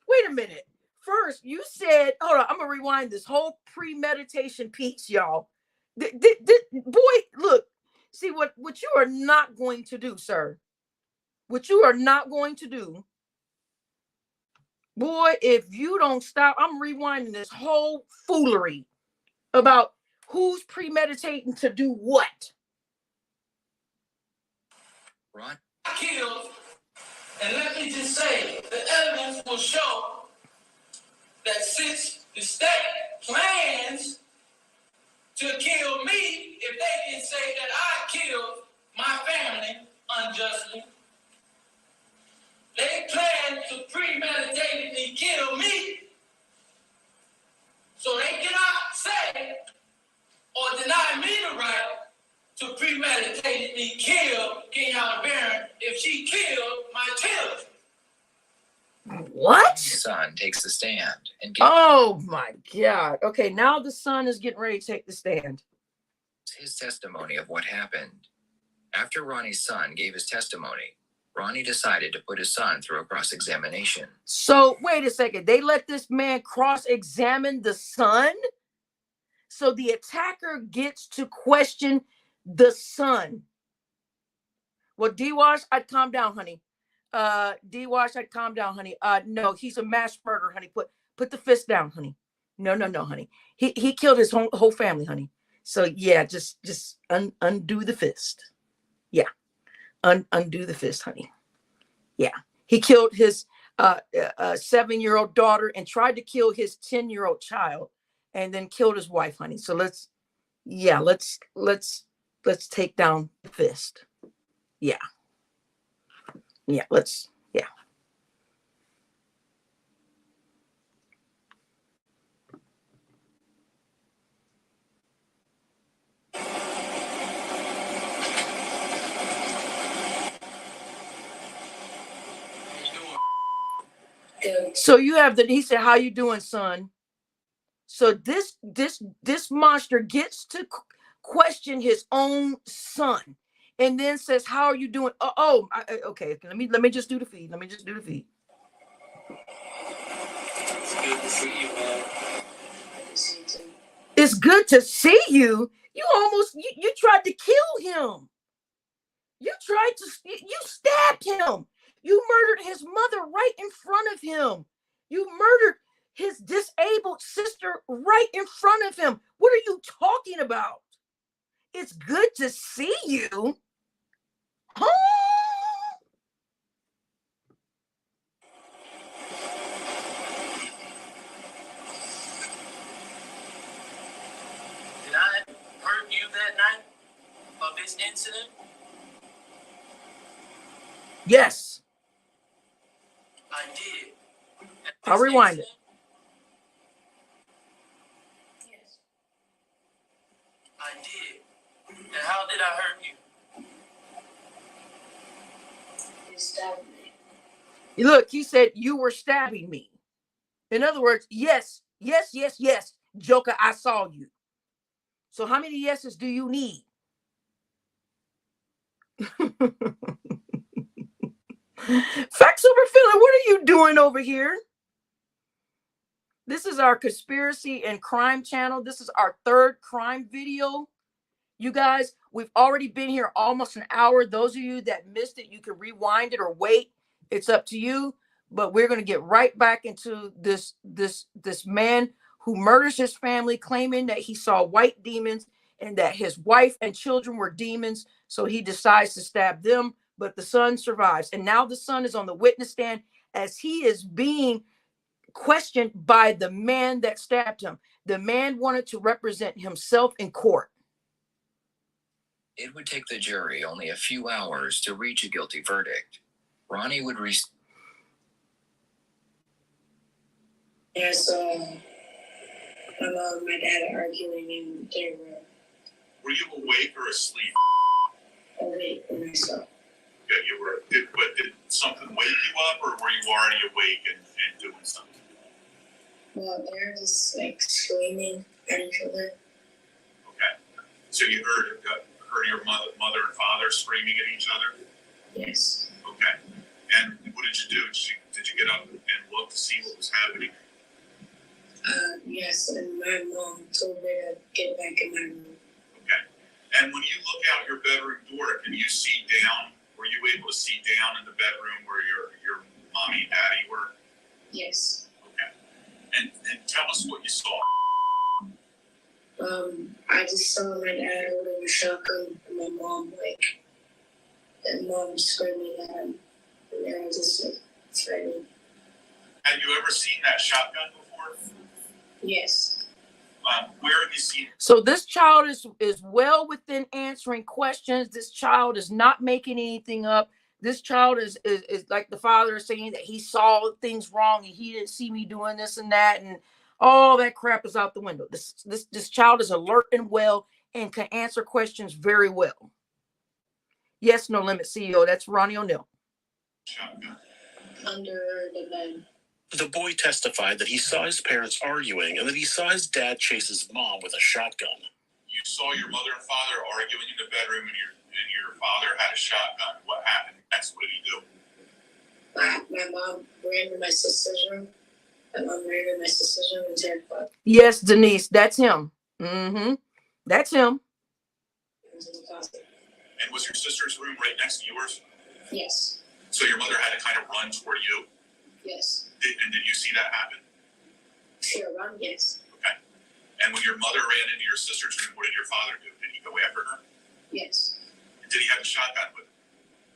Wait a minute. First, you said, hold on, I'm gonna rewind this whole premeditation piece, y'all. Boy, look, see what you are not going to do, sir. What you are not going to do, boy, if you don't stop, I'm rewinding this whole foolery about who's premeditating to do what. Ron? Killed, and let me just say, the evidence will show that since the state plans to kill me, if they can say that I killed my family unjustly, they plan to premeditatedly kill me. So they cannot say or deny me the right to premeditatedly kill King Baron if she killed my children. What? The son takes the stand and oh my God. Okay, now the son is getting ready to take the stand. His testimony of what happened. After Ronnie's son gave his testimony, Ronnie decided to put his son through a cross-examination. So wait a second. They let this man cross-examine the son? So the attacker gets to question the son. Well, D-Wash, I'd calm down, honey. D-Wash, I'd calm down, honey. No, he's a mass murderer, honey. Put the fist down, honey. No, honey. He killed his whole family, honey. So yeah, just undo the fist. Yeah. Undo the fist, honey. Yeah. He killed his 7-year-old daughter and tried to kill his 10-year-old child and then killed his wife, honey. So let's take down the fist. Yeah. Yeah, yeah. So you have he said, how you doing, son? So this monster gets to question his own son and then says, how are you doing? Okay. Let me just do the feed. It's good to see you, man. It's good to see you. You tried to kill him. You stabbed him. You murdered his mother right in front of him. You murdered his disabled sister right in front of him. What are you talking about? It's good to see you. Huh? next incident? Yes. I did. I'll rewind it. Yes. I did. And how did I hurt you? You stabbed me. Look, he said you were stabbing me. In other words, yes, yes, yes, yes, Joker, I saw you. So how many yeses do you need? Fact Super Feeling, what are you doing over here? This is our conspiracy and crime channel. This is our third crime video. You guys, we've already been here almost an hour. Those of you that missed it, you can rewind it or wait. It's up to you. But we're going to get right back into this man who murders his family, claiming that he saw white demons and that his wife and children were demons. So he decides to stab them, but the son survives. And now the son is on the witness stand as he is being questioned by the man that stabbed him. The man wanted to represent himself in court. It would take the jury only a few hours to reach a guilty verdict. Ronnie would I saw my mom and my dad arguing in their room. Were you awake or asleep? Awake when I saw. Yeah, you were. Did something wake you up, or were you already awake and doing something? Well, they were just like screaming at each other. Okay. So you heard your mother and father screaming at each other? Yes. Okay. And what did you do? Did you get up and look to see what was happening? Yes, and my mom told me to get back in my room. Okay. And when you look out your bedroom door, can you see down? Were you able to see down in the bedroom where your mommy and daddy were? Yes. Okay. And tell us what you saw. I just saw my dad holding a shotgun and my mom and mom screaming at him. And they were just like threatening. Had you ever seen that shotgun before? Yes. Where have you seen it? So this child is well within answering questions. This child is not making anything up. This child is like the father is saying that he saw things wrong and he didn't see me doing this and that, and all that crap is out the window. This child is alert and well and can answer questions very well. Yes, No Limit CEO. That's Ronnie Oneal. Shotgun. Under the bed. The boy testified that he saw his parents arguing and that he saw his dad chase his mom with a shotgun. You saw your mother and father arguing in the bedroom, and your father had a shotgun. What happened next? What did he do? My mom ran to my sister's room. My mom ran to my sister's room and terrified. Yes, Denise, that's him. That's him. Into the closet. And was your sister's room right next to yours? Yes. So your mother had to kind of run toward you? Yes. Did you see that happen? Sure, run, yes. Okay. And when your mother ran into your sister's room, what did your father do? Did he go after her? Yes. Did he have a shotgun with him?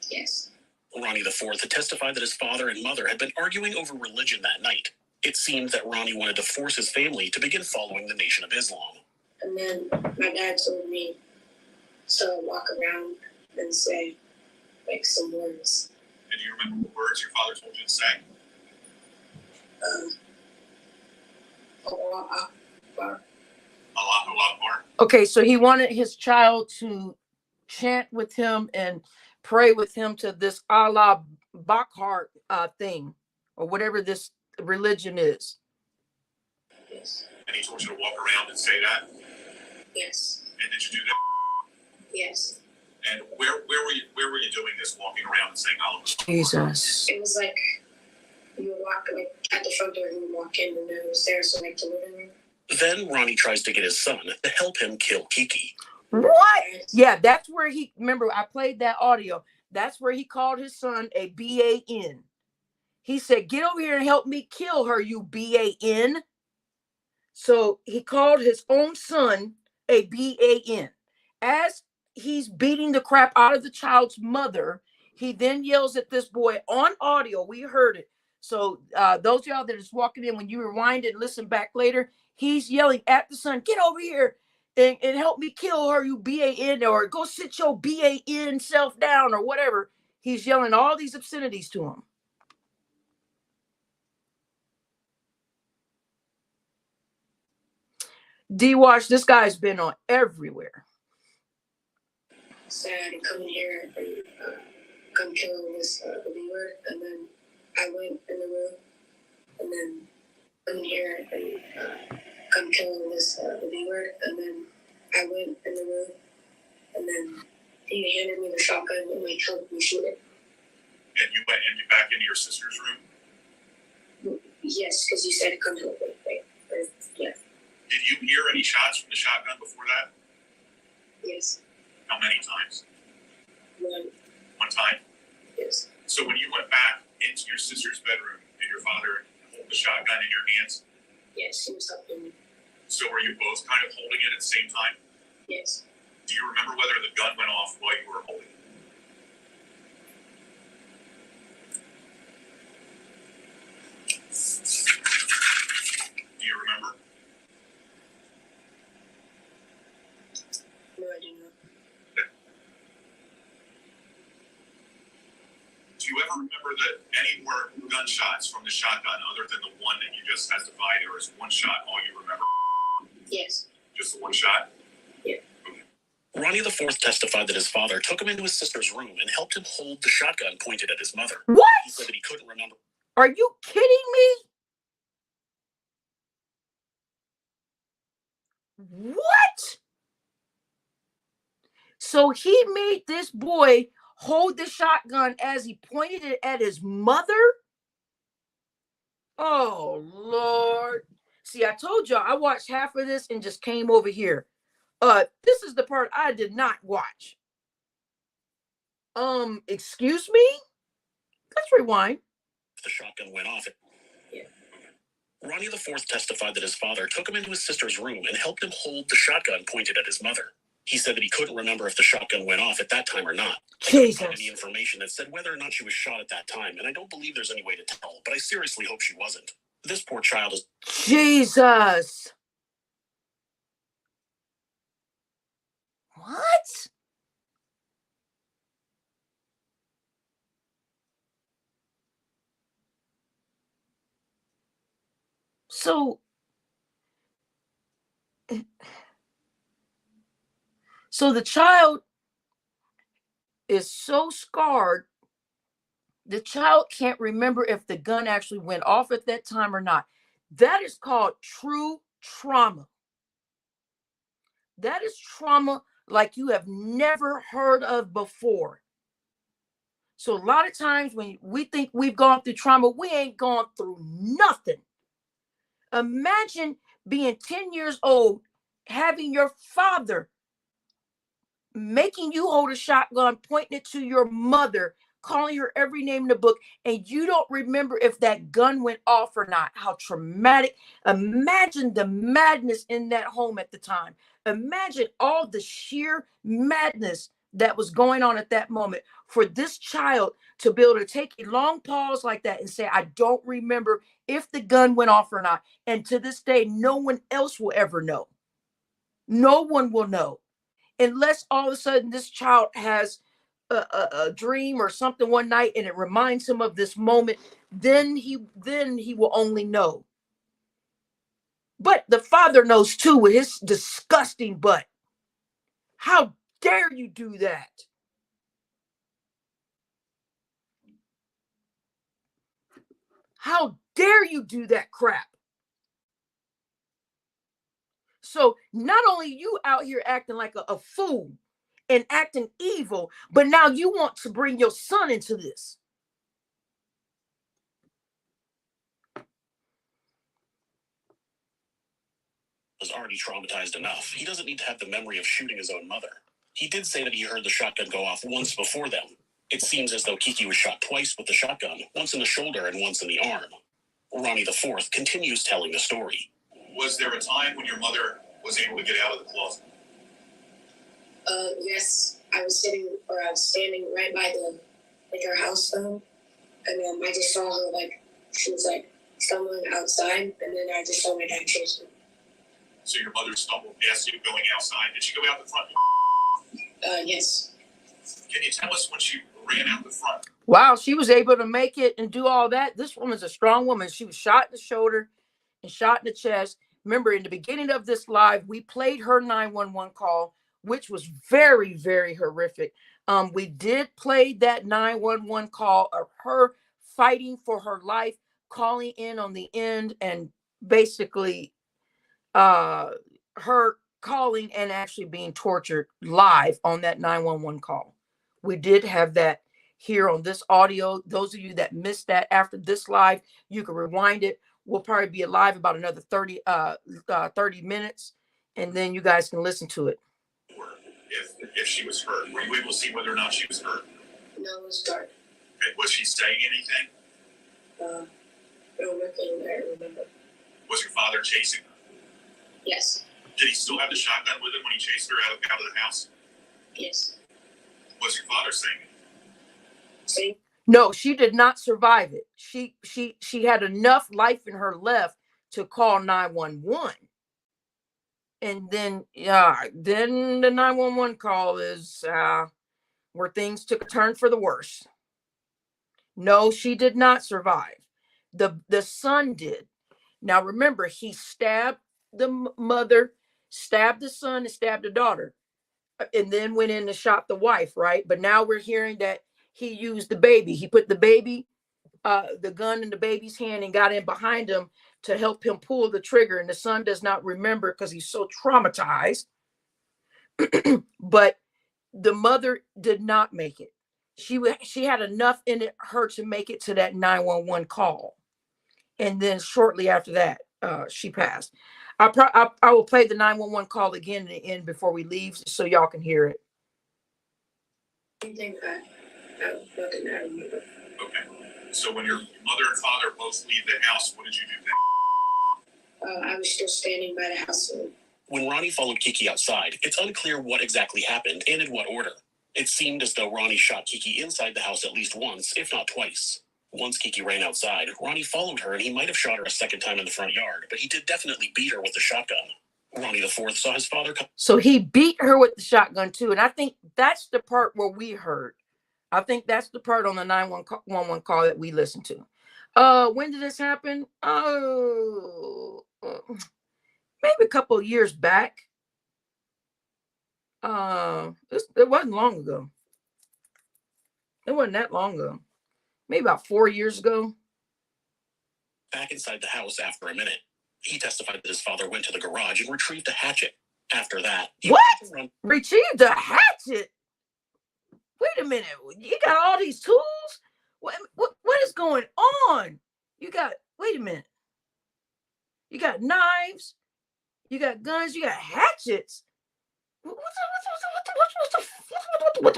Yes. Ronnie IV had testified that his father and mother had been arguing over religion that night. It seemed that Ronnie wanted to force his family to begin following the Nation of Islam. And then my dad told me to walk around and say, like, some words. And do you remember what words your father told you to say? Allah Akbar. Allahu Akbar. Okay, so he wanted his child to chant with him and pray with him to this Allah Akbar thing, or whatever this religion is. Yes. And he told you to walk around and say that? Yes. And did you do that? Yes. And where were you doing this, walking around and saying Allah Akbar? Jesus. It was like you would walk like at the front door, you would walk in, and then it was there, so like the living room. Then Ronnie tries to get his son to help him kill Kiki. What? Yeah, that's where he, remember, I played that audio. That's where he called his son a BAN. He said, get over here and help me kill her, you BAN. So he called his own son a BAN. As he's beating the crap out of the child's mother, he then yells at this boy on audio. We heard it. So those of y'all that is walking in, when you rewind and listen back later, he's yelling at the son, get over here. and help me kill her, you BAN, or go sit your BAN self down, or whatever. He's yelling all these obscenities to him. D-Watch, this guy's been on everywhere. So I had to come in here and come kill this viewer, and then I went in the room, and then come in here and come kill this viewer, and then I went in the room, and then he handed me the shotgun and like helped me shoot it. And you went back into your sister's room? Yes, because you said come help me. Right? Yeah. Did you hear any shots from the shotgun before that? Yes. How many times? One time? Yes. So when you went back into your sister's bedroom, did your father hold the shotgun in your hands? Yes, he was helping me. So were you both kind of holding it at the same time? Yes. Do you remember whether the gun went off while you were holding it? Do you remember? No, I do not. Do you ever remember that any more gunshots from the shotgun other than the one that you just testified? There was one shot, all you remember? Yes. Just the one shot? Yeah. Ronnie the Fourth testified that his father took him into his sister's room and helped him hold the shotgun pointed at his mother. What? He said that he couldn't remember. Are you kidding me? What? So he made this boy hold the shotgun as he pointed it at his mother? Oh, Lord. See, I told y'all I watched half of this and just came over here. This is the part I did not watch. Excuse me? Let's rewind. The shotgun went off. Ronnie the Fourth testified that his father took him into his sister's room and helped him hold the shotgun pointed at his mother. He said that he couldn't remember if the shotgun went off at that time or not. I couldn't find any information that said whether or not she was shot at that time, and I don't believe there's any way to tell, but I seriously hope she wasn't. This poor child is... Jesus. What? So the child is so scarred, the child can't remember if the gun actually went off at that time or not. That is called true trauma. That is trauma like you have never heard of before. So a lot of times when we think we've gone through trauma, we ain't gone through nothing. Imagine being 10 years old, having your father making you hold a shotgun, pointing it to your mother, calling her every name in the book, and you don't remember if that gun went off or not. How traumatic. Imagine the madness in that home at the time. Imagine all the sheer madness that was going on at that moment. For this child to be able to take a long pause like that and say, I don't remember if the gun went off or not. And to this day, no one else will ever know. No one will know. Unless all of a sudden this child has a dream or something one night and it reminds him of this moment, then he will only know. But the father knows too with his disgusting butt. How dare you do that? How dare you do that crap? So not only you out here acting like a fool and acting evil, but now you want to bring your son into this. Was already traumatized enough. He doesn't need to have the memory of shooting his own mother. He did say that he heard the shotgun go off once before them. It seems as though Kiki was shot twice with the shotgun, once in the shoulder and once in the arm. Ronnie the Fourth continues telling the story. Was there a time when your mother was able to get out of the closet? Yes. I was standing right by our house phone, and I just saw her, she was, stumbling outside, and then I just saw my dad chase her. So your mother stumbled past you going outside. Did she go out the front? Yes. Can you tell us when she ran out the front? Wow, she was able to make it and do all that. This woman's a strong woman. She was shot in the shoulder and shot in the chest. Remember, in the beginning of this live, we played her 911 call, which was very, very horrific. We did play that 911 call of her fighting for her life, calling in on the end, and basically her calling and actually being tortured live on that 911 call. We did have that here on this audio. Those of you that missed that after this live, you can rewind it. We'll probably be alive about another 30 minutes, and then you guys can listen to it. If she was hurt, were you able to see whether or not she was hurt? No, it was dark. Okay. Was she saying anything? No, nothing that I remember. Was your father chasing her? Yes. Did he still have the shotgun with him when he chased her out of the house? Yes. Was your father saying anything? See? No, she did not survive it. She had enough life in her left to call 911. And then the 911 call is where things took a turn for the worse. No, she did not survive. The son did. Now remember, he stabbed the mother, stabbed the son, and stabbed the daughter, and then went in and shot the wife, right? But now we're hearing that he used the baby. He put the baby, the gun in the baby's hand, and got in behind him to help him pull the trigger. And the son does not remember because he's so traumatized. But the mother did not make it. She had enough in her to make it to that 911 call, and then shortly after that, she passed. I will play the 911 call again in the end before we leave, so y'all can hear it. Nothing I remember. Okay. So when your mother and father both leave the house, what did you do then? I was still standing by the house. When Ronnie followed Kiki outside, it's unclear what exactly happened and in what order. It seemed as though Ronnie shot Kiki inside the house at least once, if not twice. Once Kiki ran outside, Ronnie followed her and he might have shot her a second time in the front yard, but he did definitely beat her with the shotgun. Ronnie the Fourth saw his father come. So he beat her with the shotgun too, and I think that's the part where we heard. I think that's the part on the 911 call that we listened to. When did this happen? Oh, maybe a couple of years back. It wasn't long ago. It wasn't that long ago. Maybe about 4 years ago. Back inside the house after a minute. He testified that his father went to the garage and retrieved a hatchet. After that, What? Retrieved a hatchet? Wait a minute. You got all these tools? What is going on? Wait a minute. You got knives, you got guns, you got hatchets. What? What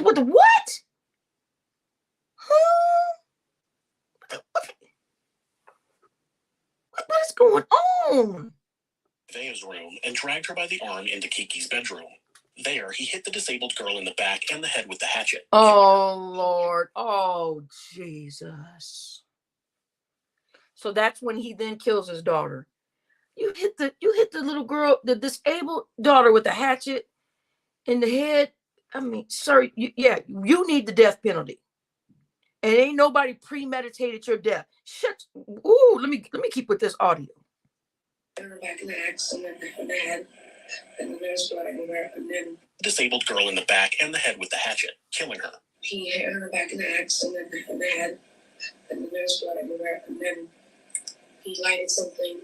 is going on? Vea's room and dragged her by the arm into Kiki's bedroom. There, he hit the disabled girl in the back and the head with the hatchet. Oh, Lord. Oh, Jesus. So that's when he then kills his daughter. You hit the little girl, the disabled daughter, with a hatchet in the head. I mean, sir, you need the death penalty. And ain't nobody premeditated your death. Shut. Ooh, let me keep with this audio. Back in the accident in the head, and then there's blood everywhere, and then Disabled girl in the back and the head with the hatchet, killing her. he hit her back in the accident in the head, and then there's blood everywhere, and then he lighted something.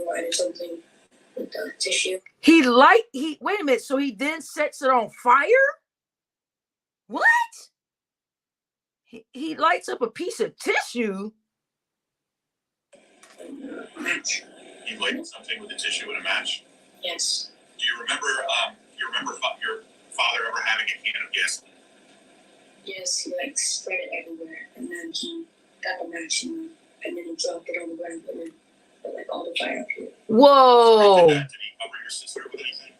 Lighted something with the tissue. Wait a minute. So he then sets it on fire? What? He lights up a piece of tissue. Match. He lighted something with a tissue and a match. Yes. Do you remember? Your father ever having a can of gasoline? Yes, he spread it everywhere, and then he got a match and then he dropped it on the ground, and then all the fire up here. Whoa. Did he cover your sister with anything?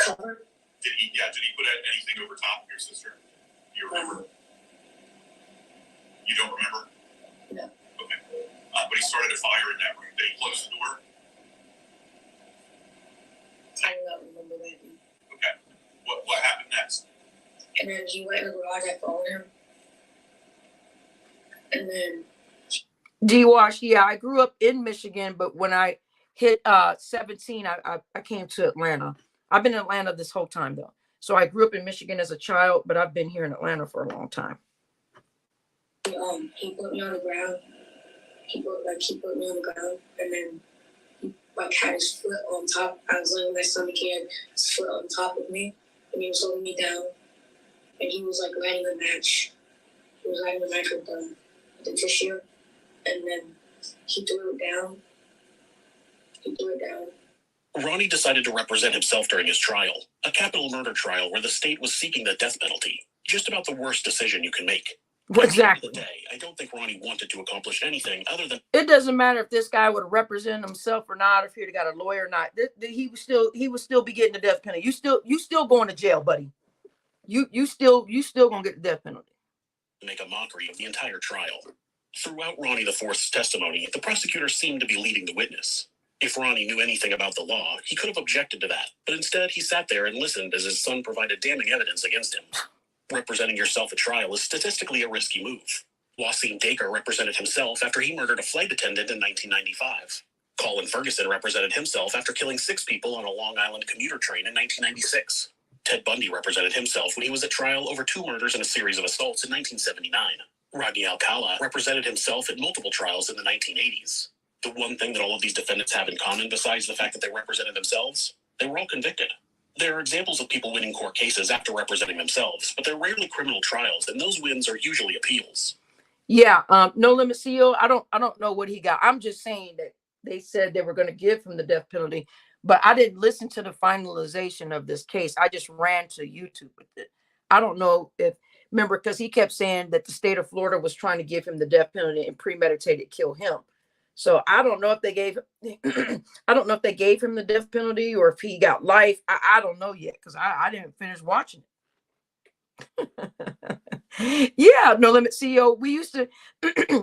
Cover? Did he put anything over top of your sister? Do you remember? You don't remember? No. Okay. But he started a fire in that room. Did he close the door? And then he went in the garage, I followed him. And then D-Wash, yeah, I grew up in Michigan, but when I hit 17, I came to Atlanta. I've been in Atlanta this whole time though. So I grew up in Michigan as a child, but I've been here in Atlanta for a long time. He put me on the ground. He put me on the ground, and then he had his foot on top. I was laying on my stomach. He had his foot on top of me, and he was holding me down. And he was lighting a match. He was lighting a match with the tissue, and then he threw it down. Ronnie decided to represent himself during his trial, a capital murder trial where the state was seeking the death penalty. Just about the worst decision you can make. Exactly. At the end of the day, I don't think Ronnie wanted to accomplish anything other than. It doesn't matter if this guy would have represented himself or not, if he'd got a lawyer or not. He would still be getting the death penalty. You still going to jail, buddy. You still gonna get the death penalty. Make a mockery of the entire trial. Throughout Ronnie IV's testimony, the prosecutor seemed to be leading the witness. If Ronnie knew anything about the law, he could have objected to that, but instead he sat there and listened as his son provided damning evidence against him. Representing yourself at trial is statistically a risky move. Wasim Dacre represented himself after he murdered a flight attendant in 1995. Colin Ferguson represented himself after killing 6 people on a Long Island commuter train in 1996. Ted Bundy represented himself when he was at trial over 2 murders and a series of assaults in 1979. Rodney Alcala represented himself at multiple trials in the 1980s. The one thing that all of these defendants have in common, besides the fact that they represented themselves, they were all convicted. There are examples of people winning court cases after representing themselves, but they're rarely criminal trials, and those wins are usually appeals. Yeah, No Limit CEO, I don't know what he got. I'm just saying that they said they were going to give him the death penalty, but I didn't listen to the finalization of this case. I just ran to YouTube with it. I don't know remember, because he kept saying that the state of Florida was trying to give him the death penalty and premeditated kill him. So I don't know if they gave him the death penalty or if he got life. I don't know yet because I didn't finish watching it. Yeah, No Limit CEO. We used to,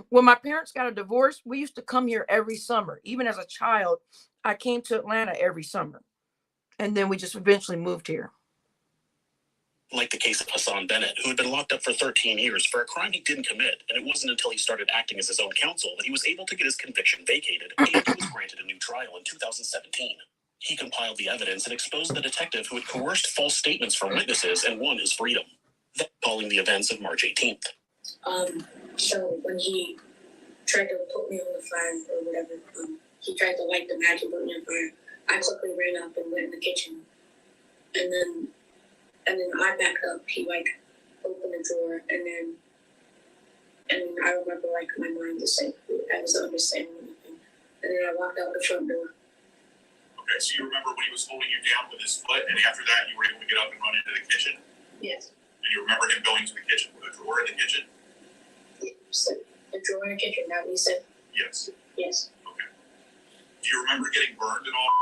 when my parents got a divorce, we used to come here every summer. Even as a child, I came to Atlanta every summer. And then we just eventually moved here. Like the case of Hassan Bennett, who had been locked up for 13 years for a crime he didn't commit, and it wasn't until he started acting as his own counsel that he was able to get his conviction vacated, and he was granted a new trial in 2017. He compiled the evidence and exposed the detective who had coerced false statements from witnesses and won his freedom, then calling the events of March 18th. So when he tried to put me on the fire or whatever, he tried to light the match and put me on fire. I quickly ran up and went in the kitchen, and then I backed up. He opened the drawer, and then I remember my mind just I was understanding anything. And then I walked out the front door. Okay, so you remember when he was holding you down with his foot, and after that you were able to get up and run into the kitchen? Yes. And you remember him going to the kitchen with a drawer in the kitchen? Yes. The drawer in the kitchen, that what you said? Yes. Yes. Okay. Do you remember getting burned at all?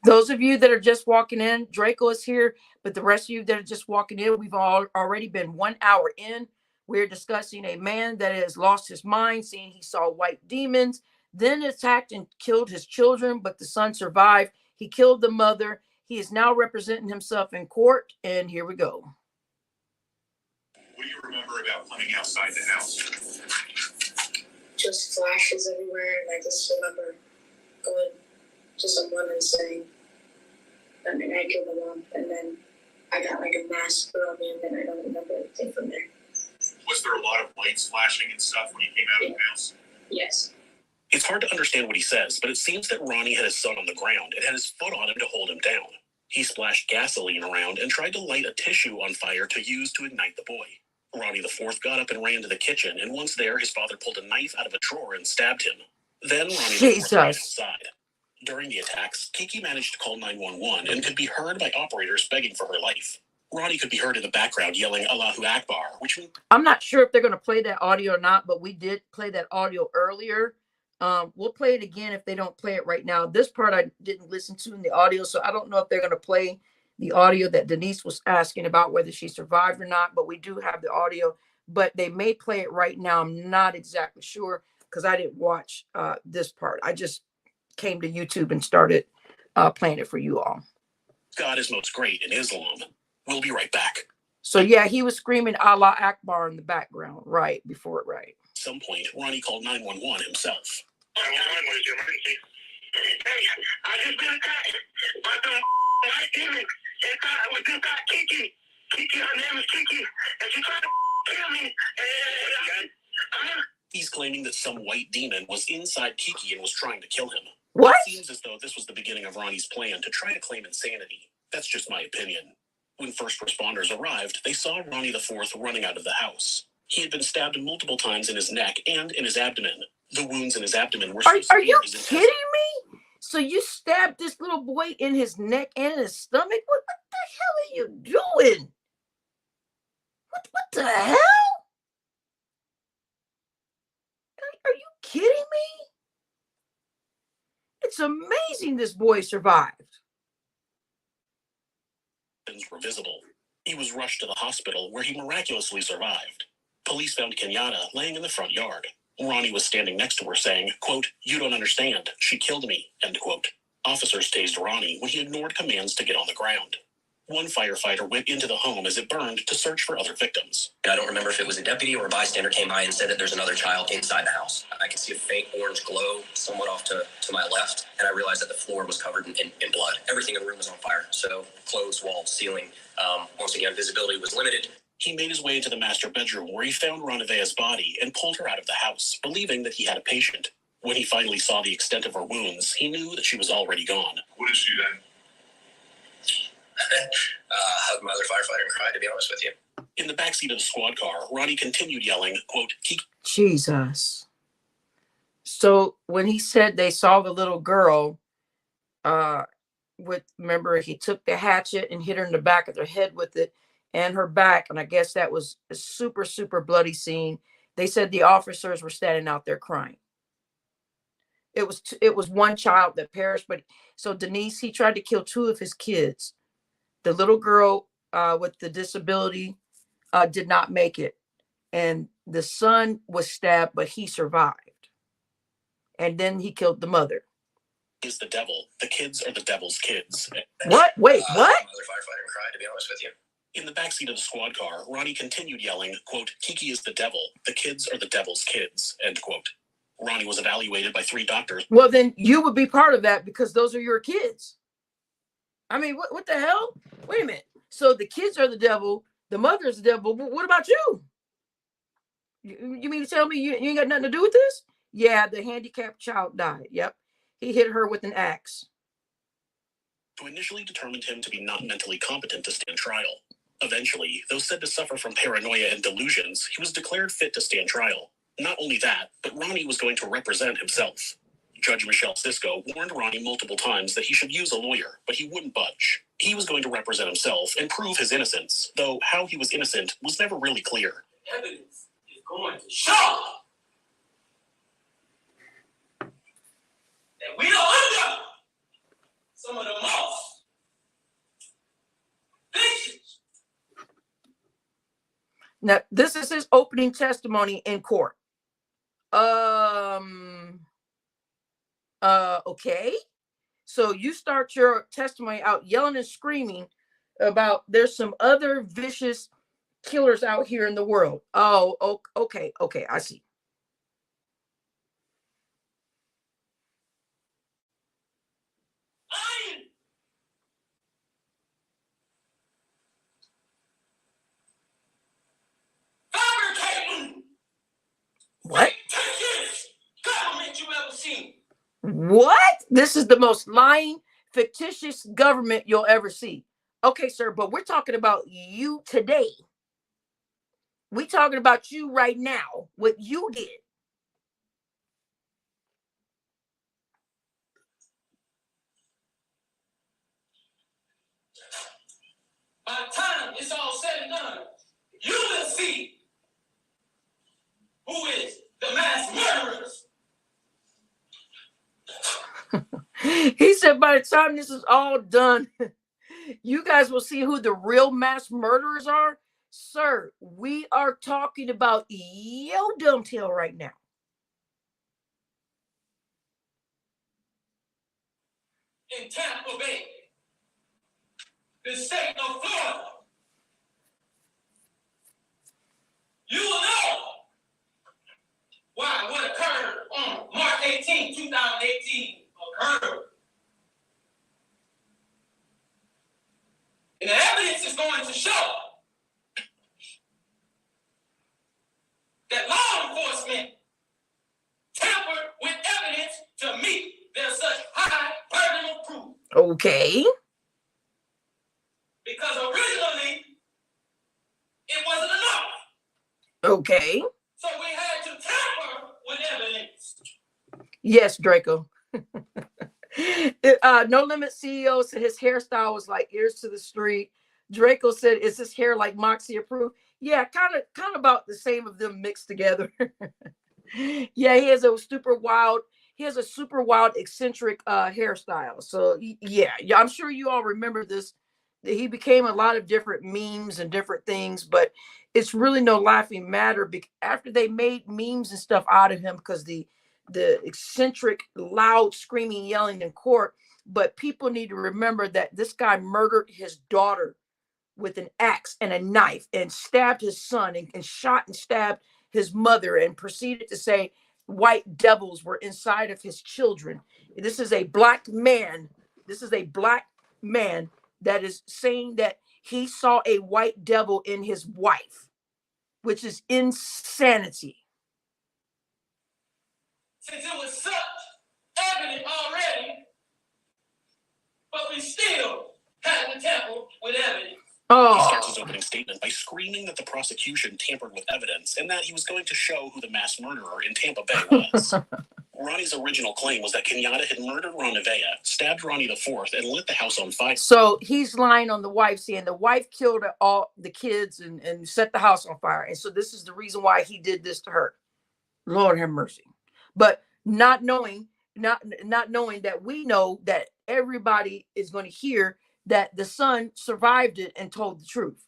Those of you that are just walking in, Draco is here, but the rest of you that are just walking in, we've all already been 1 hour in. We're discussing a man that has lost his mind, saying he saw white demons, then attacked and killed his children, but the son survived. He killed the mother. He is now representing himself in court, and here we go. What do you remember about coming outside the house? Just flashes everywhere, and I just remember going to someone and saying, and then I killed the mom, and then I got a mask put on me, and then I don't remember anything from there. Was there a lot of lights flashing and stuff when you came out of the house? Yes. It's hard to understand what he says, but it seems that Ronnie had his son on the ground and had his foot on him to hold him down. He splashed gasoline around and tried to light a tissue on fire to use to ignite the boy. Ronnie IV got up and ran to the kitchen, and once there, his father pulled a knife out of a drawer and stabbed him. Then Ronnie IV ran outside. During the attacks, Kiki managed to call 911 and could be heard by operators begging for her life. Ronnie could be heard in the background yelling Allahu Akbar, which means... I'm not sure if they're going to play that audio or not, but we did play that audio earlier. We'll play it again if they don't play it right now. This part I didn't listen to in the audio, so I don't know if they're going to play the audio that Denise was asking about, whether she survived or not, but we do have the audio, but they may play it right now. I'm not exactly sure because I didn't watch this part. I just came to YouTube and started playing it for you all. God is most great in Islam. We'll be right back. So yeah, he was screaming Allah Akbar in the background, right before it, right. At some point, Ronnie called 911 himself. 911, what is your emergency? Hey, I just been attacked by some white demon inside with this guy Kiki. Kiki, her name is Kiki, and she tried to kill me. He's claiming that some white demon was inside Kiki and was trying to kill him. What? It seems as though this was the beginning of Ronnie's plan to try to claim insanity. That's just my opinion. When first responders arrived, they saw Ronnie IV running out of the house. He had been stabbed multiple times in his neck and in his abdomen. The wounds in his abdomen were so severe. Are you kidding me? So you stabbed this little boy in his neck and in his stomach? What the hell are you doing? What the hell? Are you kidding me? It's amazing this boy survived. Were visible. He was rushed to the hospital where he miraculously survived. Police found Kenyatta laying in the front yard. Ronnie was standing next to her saying, quote, "You don't understand. She killed me," end quote. Officers tased Ronnie when he ignored commands to get on the ground. One firefighter went into the home as it burned to search for other victims. I don't remember if it was a deputy or a bystander came by and said that there's another child inside the house. I could see a faint orange glow somewhat off to my left, and I realized that the floor was covered in blood. Everything in the room was on fire. So clothes, walls, ceiling. Once again, visibility was limited. He made his way into the master bedroom where he found Ronivea's body and pulled her out of the house, believing that he had a patient. When he finally saw the extent of her wounds, he knew that she was already gone. What did she do then? Hugged my other firefighter and cried, to be honest with you. In the backseat of the squad car, Ronnie continued yelling, quote, Jesus. So when he said they saw the little girl, remember he took the hatchet and hit her in the back of her head with it and her back, and I guess that was a super, super bloody scene. They said the officers were standing out there crying. It was one child that perished, but so Denise, he tried to kill two of his kids. The little girl with the disability did not make it. And the son was stabbed, but he survived. And then he killed the mother. Is the devil. The kids are the devil's kids. What? Wait, what? My other firefighter and cried, to be honest with you. In the backseat of the squad car, Ronnie continued yelling, quote, "Kiki is the devil. The kids are the devil's kids," end quote. Ronnie was evaluated by 3 doctors. Well, then you would be part of that because those are your kids. I mean, what the hell? Wait a minute. So the kids are the devil, the mother's the devil. What about you? You mean to tell me you ain't got nothing to do with this? Yeah, the handicapped child died. Yep. He hit her with an axe. Who initially determined him to be not mentally competent to stand trial. Eventually, though said to suffer from paranoia and delusions, he was declared fit to stand trial. Not only that, but Ronnie was going to represent himself. Judge Michelle Cisco warned Ronnie multiple times that he should use a lawyer, but he wouldn't budge. He was going to represent himself and prove his innocence, though how he was innocent was never really clear. Evidence is going to show that we are under some of the most vicious. Now, this is his opening testimony in court. Okay. So you start your testimony out yelling and screaming about there's some other vicious killers out here in the world. Oh, okay, I see. Fabricating. What? Government you ever seen. What? This is the most lying, fictitious government you'll ever see. Okay, sir, but we're talking about you today. We're talking about you right now, what you did. By the time it's all said and done, you will see who is the mass murderers. He said by the time this is all done, you guys will see who the real mass murderers are. Sir, we are talking about yo dumb tail right now. In Tampa Bay, the state of Florida, going to show that law enforcement tampered with evidence to meet their such high burden of proof. Okay. Because originally, it wasn't enough. Okay. So we had to tamper with evidence. Yes, Draco. No Limit CEO said his hairstyle was like ears to the street. Draco said, "Is his hair like Moxie approved?" Yeah, kind of about the same of them mixed together. Yeah, he has a super wild, eccentric hairstyle. So yeah, I'm sure you all remember this. He became a lot of different memes and different things, but it's really no laughing matter after they made memes and stuff out of him because the eccentric, loud screaming, yelling in court. But people need to remember that this guy murdered his daughter with an axe and a knife and stabbed his son and shot and stabbed his mother and proceeded to say white devils were inside of his children. This is a black man. That is saying that he saw a white devil in his wife, which is insanity. Since it was such evident already, but we still had to tamper with evidence. He starts his opening statement by screaming that the prosecution tampered with evidence and that he was going to show who the mass murderer in Tampa Bay was. Ronnie's original claim was that Kenyatta had murdered Ronnie, stabbed Ronnie the Fourth, and lit the house on fire. So he's lying on the wife, saying the wife killed all the kids and set the house on fire. And so this is the reason why he did this to her. Lord have mercy. But not knowing that we know that everybody is going to hear that the son survived it and told the truth.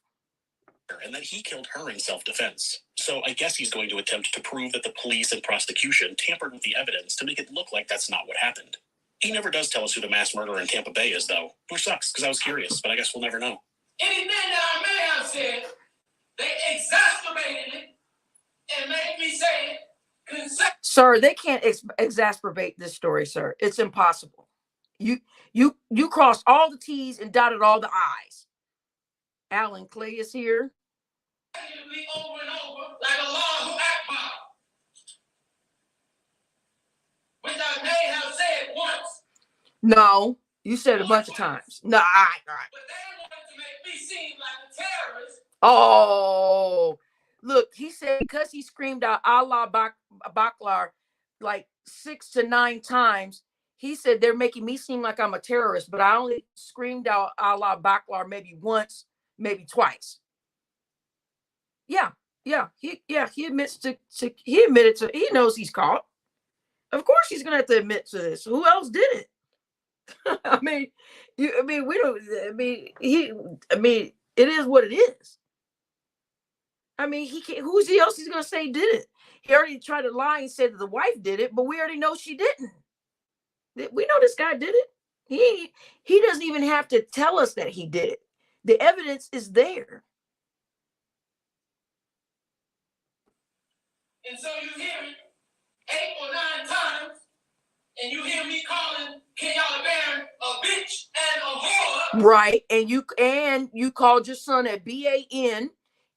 And that he killed her in self-defense. So I guess he's going to attempt to prove that the police and prosecution tampered with the evidence to make it look like that's not what happened. He never does tell us who the mass murderer in Tampa Bay is, though. Which sucks, because I was curious, but I guess we'll never know. Anything that I may have said, they exacerbated it and made me say it. Sir, they can't exacerbate this story, sir. It's impossible. You crossed all the T's and dotted all the I's. Alan Clay is here. Over and over like a Allahu Akbar, which I may have said once. No, you said it a bunch of times. No, all right. But they wanted to make me seem like a terrorist. Oh, look, he said because he screamed out Allah Baklar like 6 to 9 times, he said they're making me seem like I'm a terrorist, but I only screamed out Allah Baklar maybe once, maybe twice. He admits he admitted to, he knows he's caught. Of course he's gonna have to admit to this. Who else did it? It is what it is. He can't, who's else he's gonna say did it? He already tried to lie and said that the wife did it, but we already know she didn't. We know this guy did it. He doesn't even have to tell us that he did it. The evidence is there. And so you hear it 8 or 9 times, and you hear me calling Kenyatta Barron a bitch and a whore. Right, and you called your son a BAN,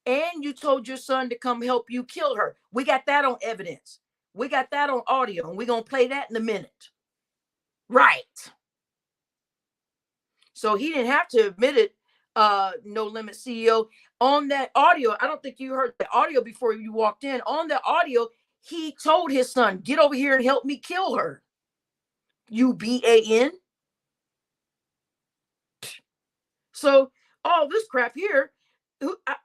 and you told your son to come help you kill her. We got that on evidence. We got that on audio, and we're gonna play that in a minute. Right. So he didn't have to admit it. No Limit CEO on that audio. I don't think you heard the audio before you walked in. On the audio, he told his son, "Get over here and help me kill her." You BAN. So all this crap here,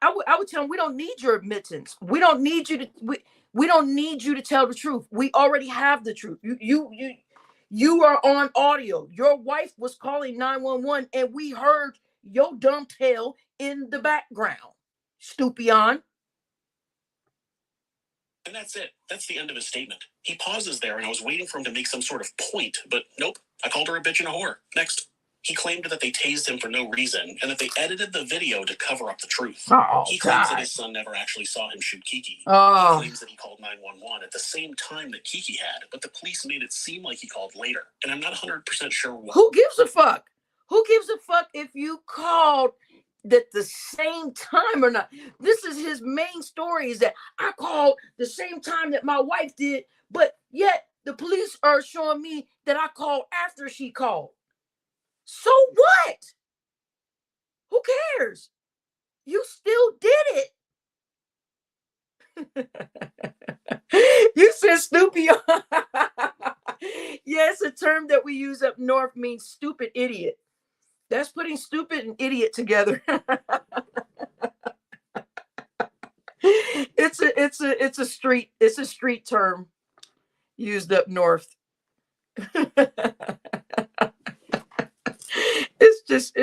I would tell him, we don't need your admittance. We don't need you to. We don't need you to tell the truth. We already have the truth. You are on audio. Your wife was calling 911, and we heard your dumb tail in the background. Stupion. And that's it. That's the end of his statement. He pauses there, and I was waiting for him to make some sort of point, but nope. I called her a bitch and a whore. Next. He claimed that they tased him for no reason, and that they edited the video to cover up the truth. He claims that his son never actually saw him shoot Kiki. He claims that he called 911 at the same time that Kiki had, but the police made it seem like he called later. And I'm not 100% sure why. Who gives a fuck? Who gives a fuck if you called that the same time or not. This is his main story, is that I called the same time that my wife did, but yet the police are showing me that I called after she called. So what? Who cares? You still did it. You said stupid. Yeah, it's a term that we use up north, means stupid idiot. That's putting stupid and idiot together. It's a street term used up north. It's just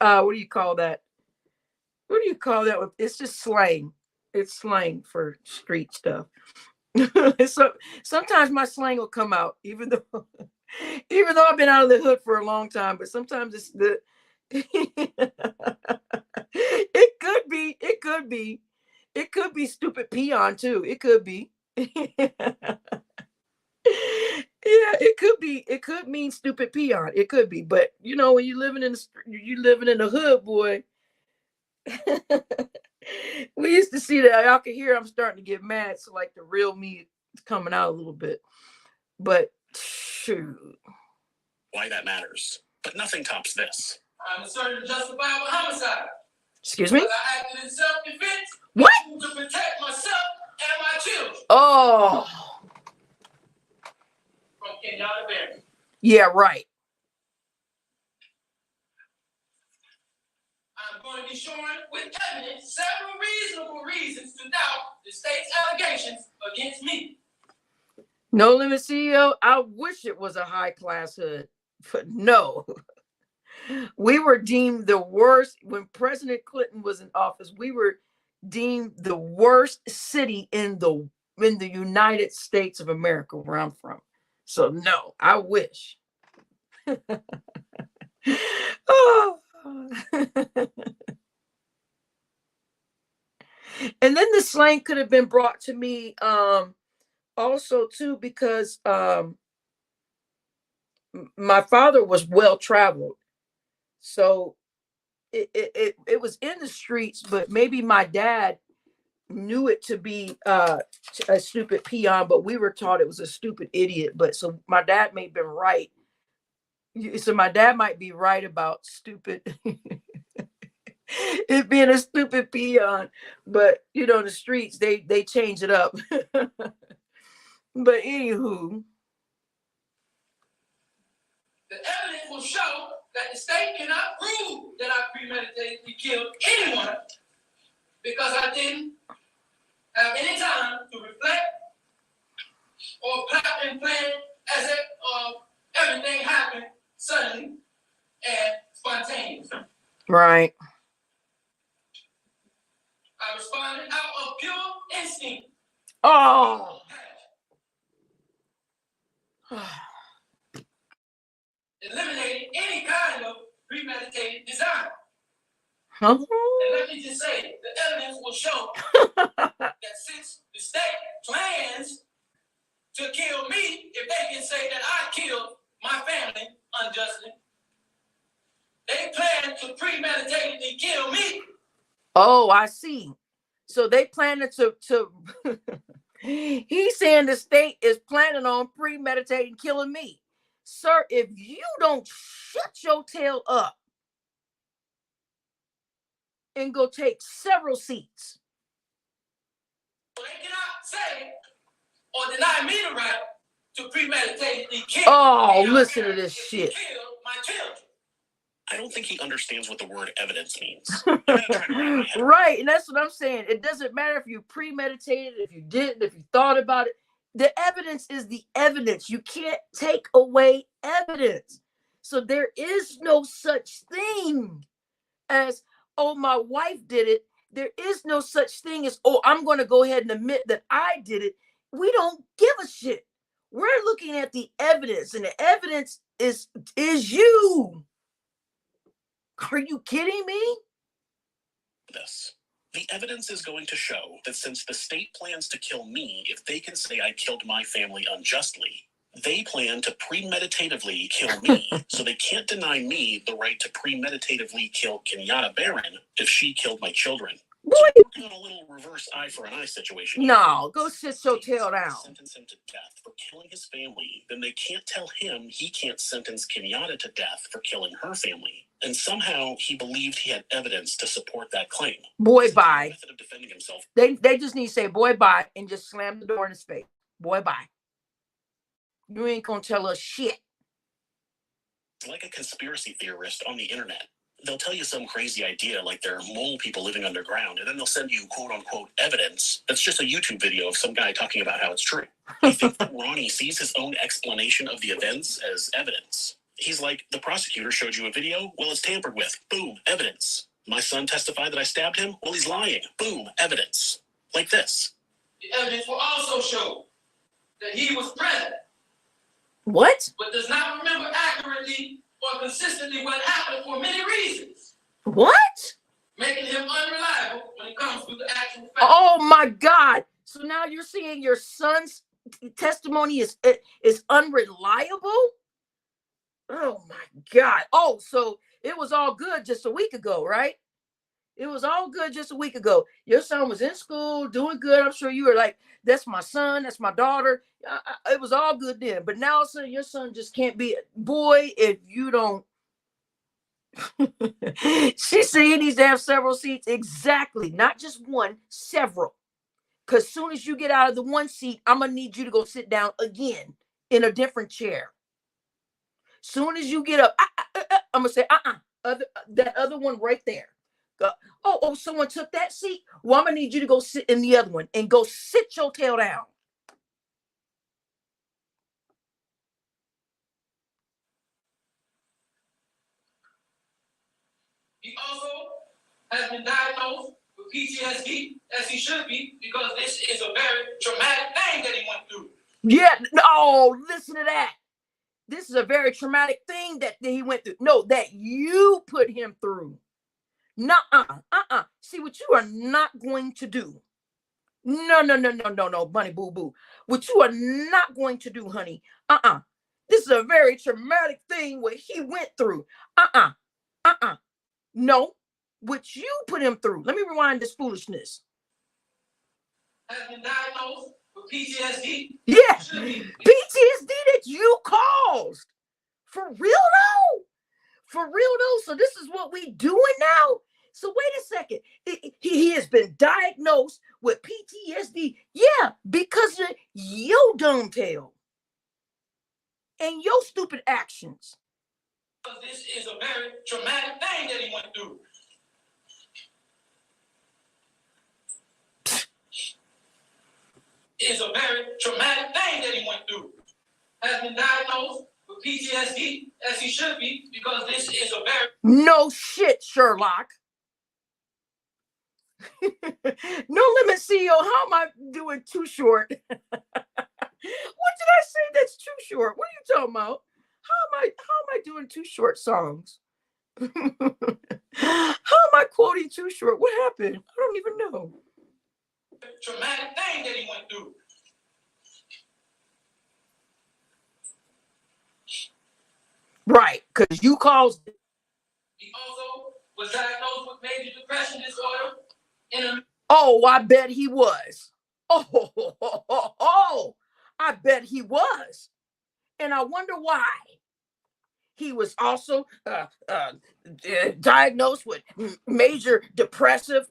what do you call that? What do you call that? It's just slang. It's slang for street stuff. So sometimes my slang will come out, even though I've been out of the hood for a long time, but sometimes it's the it could be stupid peon too. It could be. Yeah, it could mean stupid peon. It could be, but when you living in the hood, boy. We used to see that. Y'all can hear I'm starting to get mad, so like the real me is coming out a little bit. But shoot. Why that matters. But nothing tops this. I'm asserting justifiable homicide. Excuse me? I acted in self-defense. What? To protect myself and my children. Oh. From Kenyatta Berry. Yeah, right. I'm going to be showing with evidence several reasonable reasons to doubt the state's allegations against me. No Limit CEO, I wish it was a high-class hood, but no. We were deemed the worst when President Clinton was in office. We were deemed the worst city in the United States of America, where I'm from. So no, I wish. Oh. And then the slang could have been brought to me also too, because my father was well traveled, so it was in the streets, but maybe my dad knew it to be a stupid peon, but we were taught it was a stupid idiot. But so my dad may have been right. So my dad might be right about stupid. It being a stupid peon, but the streets they change it up. But anywho, the evidence will show that the state cannot prove that I premeditatedly killed anyone because I didn't have any time to reflect or plot and plan as if everything happened suddenly and spontaneously. right. I responded out of pure instinct. Oh. Eliminating any kind of premeditated design. Huh? And let me just say, the evidence will show that since the state plans to kill me, if they can say that I killed my family unjustly, they plan to premeditatedly kill me. Oh, I see. So they planning to he's saying the state is planning on premeditating killing me. Sir, if you don't shut your tail up and go take several seats. They cannot say or deny me the right to premeditatedly kill. Oh, listen to this shit. Kill my children. I don't think he understands what the word evidence means. Right, and that's what I'm saying. It doesn't matter if you premeditated, if you didn't, if you thought about it. The evidence is the evidence. You can't take away evidence. So there is no such thing as, oh, my wife did it. There is no such thing as, oh, I'm going to go ahead and admit that I did it. We don't give a shit. We're looking at the evidence, and the evidence is you. Are you kidding me? This. The evidence is going to show that since the state plans to kill me, if they can say I killed my family unjustly, They plan to premeditatively kill me, so they can't deny me the right to premeditatively kill Kenyatta Barron if she killed my children. Boy, So we're working on a little reverse eye for an eye situation. no, go sit your tail down. Sentence him to death for killing his family, then they can't tell him he can't sentence Kenyatta to death for killing her family. And somehow he believed he had evidence to support that claim. Boy, bye. Method of defending himself. They just need to say boy bye and just slam the door in his face. Boy bye. You ain't gonna tell us shit. Like a conspiracy theorist on the internet. They'll tell you some crazy idea like they're mole people living underground, and then they'll send you quote-unquote evidence that's just a YouTube video of some guy talking about how it's true. I think that Ronnie sees his own explanation of the events as evidence. He's like, the prosecutor showed you a video? Well, it's tampered with. Boom, evidence. My son testified that I stabbed him? Well, he's lying. Boom, evidence. Like this. The evidence will also show that he was present, What? but does not remember accurately or consistently what happened for many reasons, What? making him unreliable when it comes to the actual facts. Oh my God. So now you're saying your son's testimony is unreliable? Oh my God. Oh, so it was all good just a week ago, right? It was all good just a week ago. Your son was in school, doing good. I'm sure you were like, that's my son, that's my daughter. It was all good then. But now your son just can't be. Boy, if you don't. She said he needs to have several seats. Exactly. Not just one, several. Because as soon as you get out of the one seat, I'm going to need you to go sit down again in a different chair. Soon as you get up, I'm going to say, that other one right there. Oh, someone took that seat? Well, I'm going to need you to go sit in the other one and go sit your tail down. He also has been diagnosed with PTSD, as he should be, because this is a very traumatic thing that he went through. Yeah, no, listen to that. This is a very traumatic thing that he went through. No, that you put him through. See what you are not going to do. No, bunny boo boo. What you are not going to do, honey. This is a very traumatic thing what he went through. No, what you put him through. Let me rewind this foolishness. Has been diagnosed with PTSD. Yeah, PTSD that you caused. For real though? For real though? So this is what we doing now? So wait a second. He has been diagnosed with PTSD. Yeah, because of your dumb tail and your stupid actions. This is a very traumatic thing that he went through. It is a very traumatic thing that he went through. Has been diagnosed with PTSD, as he should be, because this is a very... No shit, Sherlock. No Limit CEO, how am I doing too short? What did I say that's too short? What are you talking about? How am I doing too short songs? How am I quoting too short? What happened? I don't even know. Traumatic thing that he went through. Right, because you caused it. He also was diagnosed with major depression disorder. Oh, I bet he was. Oh, I bet he was. And I wonder why. He was also diagnosed with major depressive.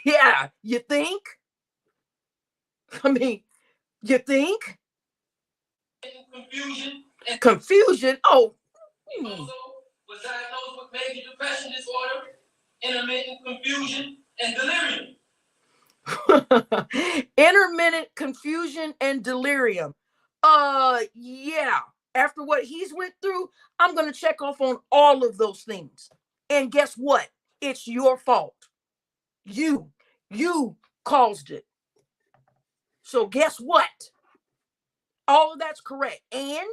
Yeah, you think? I mean, you think? Confusion? Oh. He also was diagnosed with major depression disorder, intermittent confusion, and delirium. Intermittent confusion and delirium. Yeah. After what he's went through, I'm going to check off on all of those things. And guess what? It's your fault. You caused it. So guess what? All of that's correct. And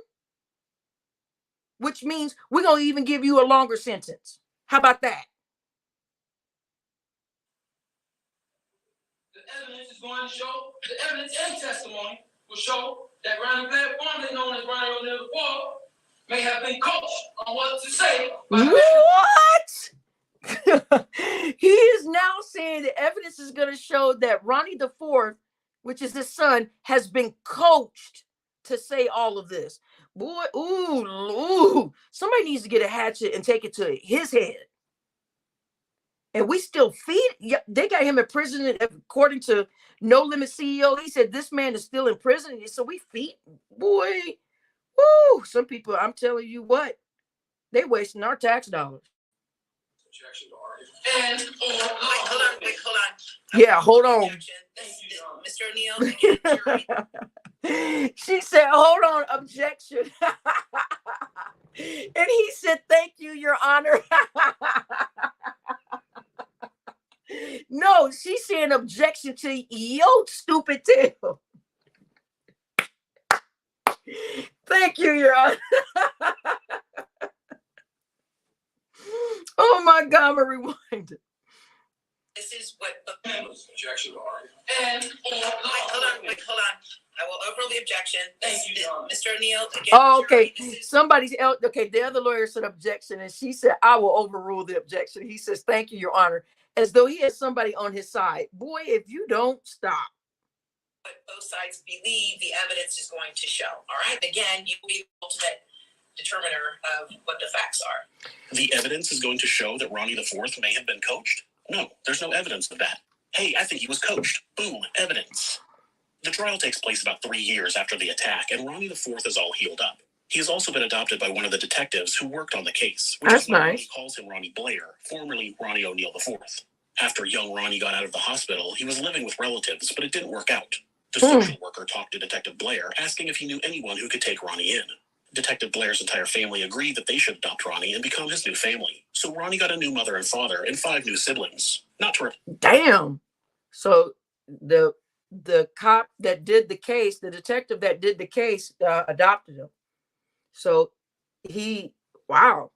which means we're going to even give you a longer sentence. How about that? The evidence is going to show, the evidence and testimony will show that Ronnie Blair, formerly known as Ronnie Oneal IV, may have been coached on what to say. What? He is now saying the evidence is going to show that Ronnie the Fourth, which is his son, has been coached to say all of this. Boy, ooh, somebody needs to get a hatchet and take it to his head. And we still feed. Yeah, they got him in prison, according to No Limit CEO. He said this man is still in prison, so we feed. Boy, woo! Some people, I'm telling you what, they wasting our tax dollars. And hold on. Yeah, hold on. Mr. Oneal, She said, hold on, objection. And he said, thank you, Your Honor. No, she's saying objection to your stupid tail. Thank you, Your Honor. Oh my God, I'm rewind. this is what the objection are. And hold on. I will overrule the objection. Thank you, Mr. Oneal. Oh, okay. Somebody's okay. The other lawyer said objection, and she said, I will overrule the objection. He says, thank you, Your Honor, as though he has somebody on his side. Boy, if you don't stop. What both sides believe the evidence is going to show. All right. Again, you will be the ultimate determiner of what the facts are. The evidence is going to show that Ronnie the Fourth may have been coached? No, there's no evidence of that. Hey, I think he was coached. Boom, evidence. The trial takes place about 3 years after the attack, and Ronnie the Fourth is all healed up. He has also been adopted by one of the detectives who worked on the case, which That's is why nice. Ronnie calls him Ronnie Blair, formerly Ronnie Oneal IV. After young Ronnie got out of the hospital, he was living with relatives, but it didn't work out. The social worker talked to Detective Blair, asking if he knew anyone who could take Ronnie in. Detective Blair's entire family agreed that they should adopt Ronnie and become his new family. So Ronnie got a new mother and father and 5 new siblings. Not to... Damn. So the cop that did the case, the detective that did the case, adopted him. So wow,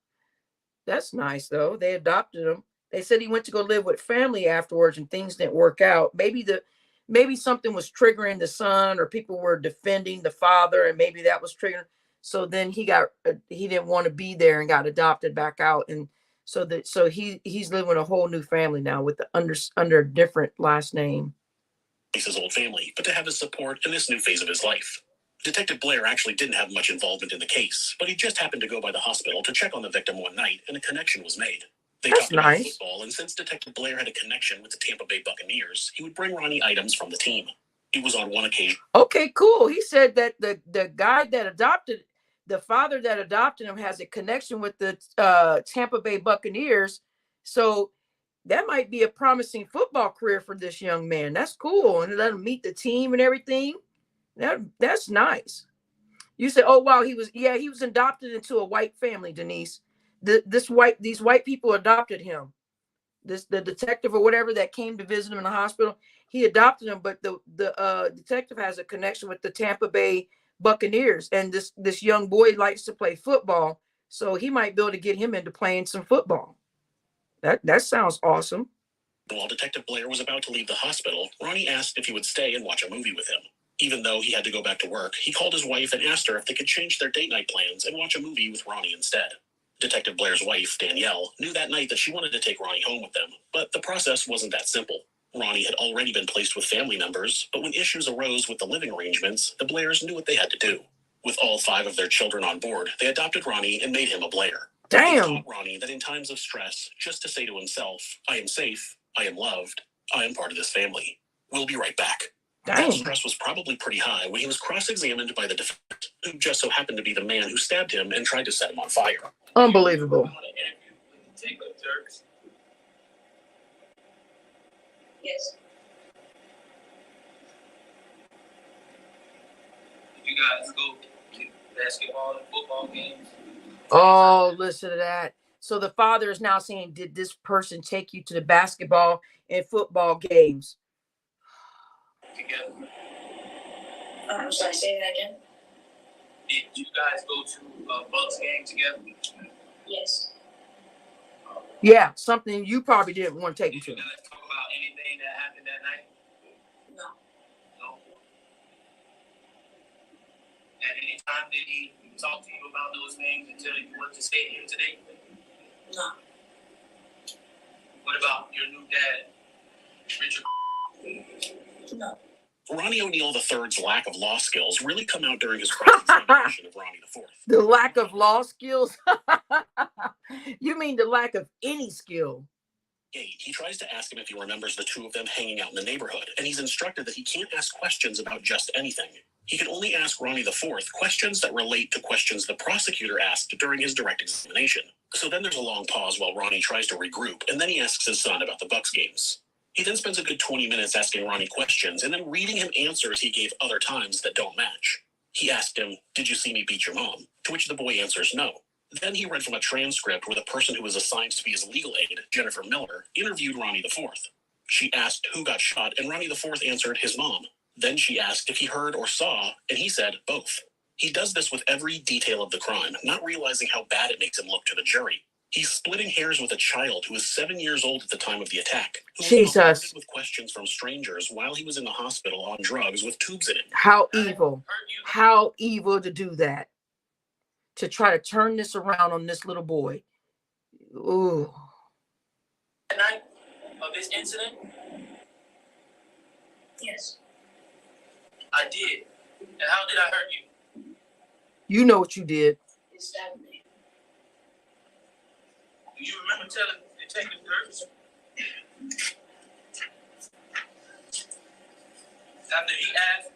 that's nice though. They adopted him. They said he went to go live with family afterwards, and things didn't work out. Maybe something was triggering the son, or people were defending the father, and maybe that was triggering. So then he didn't want to be there and got adopted back out, and so he's living with a whole new family now with the under a different last name. His old family, but to have his support in this new phase of his life. Detective Blair actually didn't have much involvement in the case, but he just happened to go by the hospital to check on the victim one night, and a connection was made. They talked about football, and since Detective Blair had a connection with the Tampa Bay Buccaneers, he would bring Ronnie items from the team. It was on one occasion. Okay, cool. He said that the guy that adopted, the father that adopted him, has a connection with the Tampa Bay Buccaneers. So that might be a promising football career for this young man. That's cool. And let him meet the team and everything. That's nice. You said, oh wow, he was adopted into a white family, Denise. These white people adopted him. The detective or whatever that came to visit him in the hospital, he adopted him, but the detective has a connection with the Tampa Bay Buccaneers, and this young boy likes to play football, so he might be able to get him into playing some football. That sounds awesome. While Detective Blair was about to leave the hospital, Ronnie asked if he would stay and watch a movie with him. Even though he had to go back to work, he called his wife and asked her if they could change their date night plans and watch a movie with Ronnie instead. Detective Blair's wife, Danielle, knew that night that she wanted to take Ronnie home with them, but the process wasn't that simple. Ronnie had already been placed with family members, but when issues arose with the living arrangements, the Blairs knew what they had to do. With all 5 of their children on board, they adopted Ronnie and made him a Blair. Damn! They taught Ronnie that in times of stress, just to say to himself, I am safe, I am loved, I am part of this family. We'll be right back. That stress was probably pretty high when he was cross-examined by the defendant, who just so happened to be the man who stabbed him and tried to set him on fire. Unbelievable. Yes. You guys go to basketball and football games? Oh, listen to that. So the father is now saying, did this person take you to the basketball and football games? Together. I'm sorry, say that again. Did you guys go to a Bucks game together? Yes. Yeah, something you probably didn't want to take him Did you to. guys talk about anything that happened that night? No. No. time did he talk to you about those names and tell you what to say here today? No. What about your new dad, Richard? No. Ronnie Oneal III's lack of law skills really come out during his cross-examination of Ronnie IV. The lack of law skills? You mean the lack of any skill? He tries to ask him if he remembers the two of them hanging out in the neighborhood, and he's instructed that he can't ask questions about just anything. He can only ask Ronnie IV questions that relate to questions the prosecutor asked during his direct examination. So then there's a long pause while Ronnie tries to regroup, and then he asks his son about the Bucks games. He then spends a good 20 minutes asking Ronnie questions and then reading him answers he gave other times that don't match. He asked him, "Did you see me beat your mom?" To which the boy answers no. Then he read from a transcript where the person who was assigned to be his legal aid, Jennifer Miller, interviewed Ronnie IV. She asked who got shot, and Ronnie IV answered his mom. Then she asked if he heard or saw, and he said both. He does this with every detail of the crime, not realizing how bad it makes him look to the jury. He's splitting hairs with a child who was 7 years old at the time of the attack, who was bombarded with questions from strangers while he was in the hospital on drugs with tubes in it. How evil. How evil to do that. To try to turn this around on this little boy. Ooh. The night of this incident? Yes. I did. And how did I hurt you? You know what you did. You stabbed me. Do you remember telling Detective Dirks? After he asked,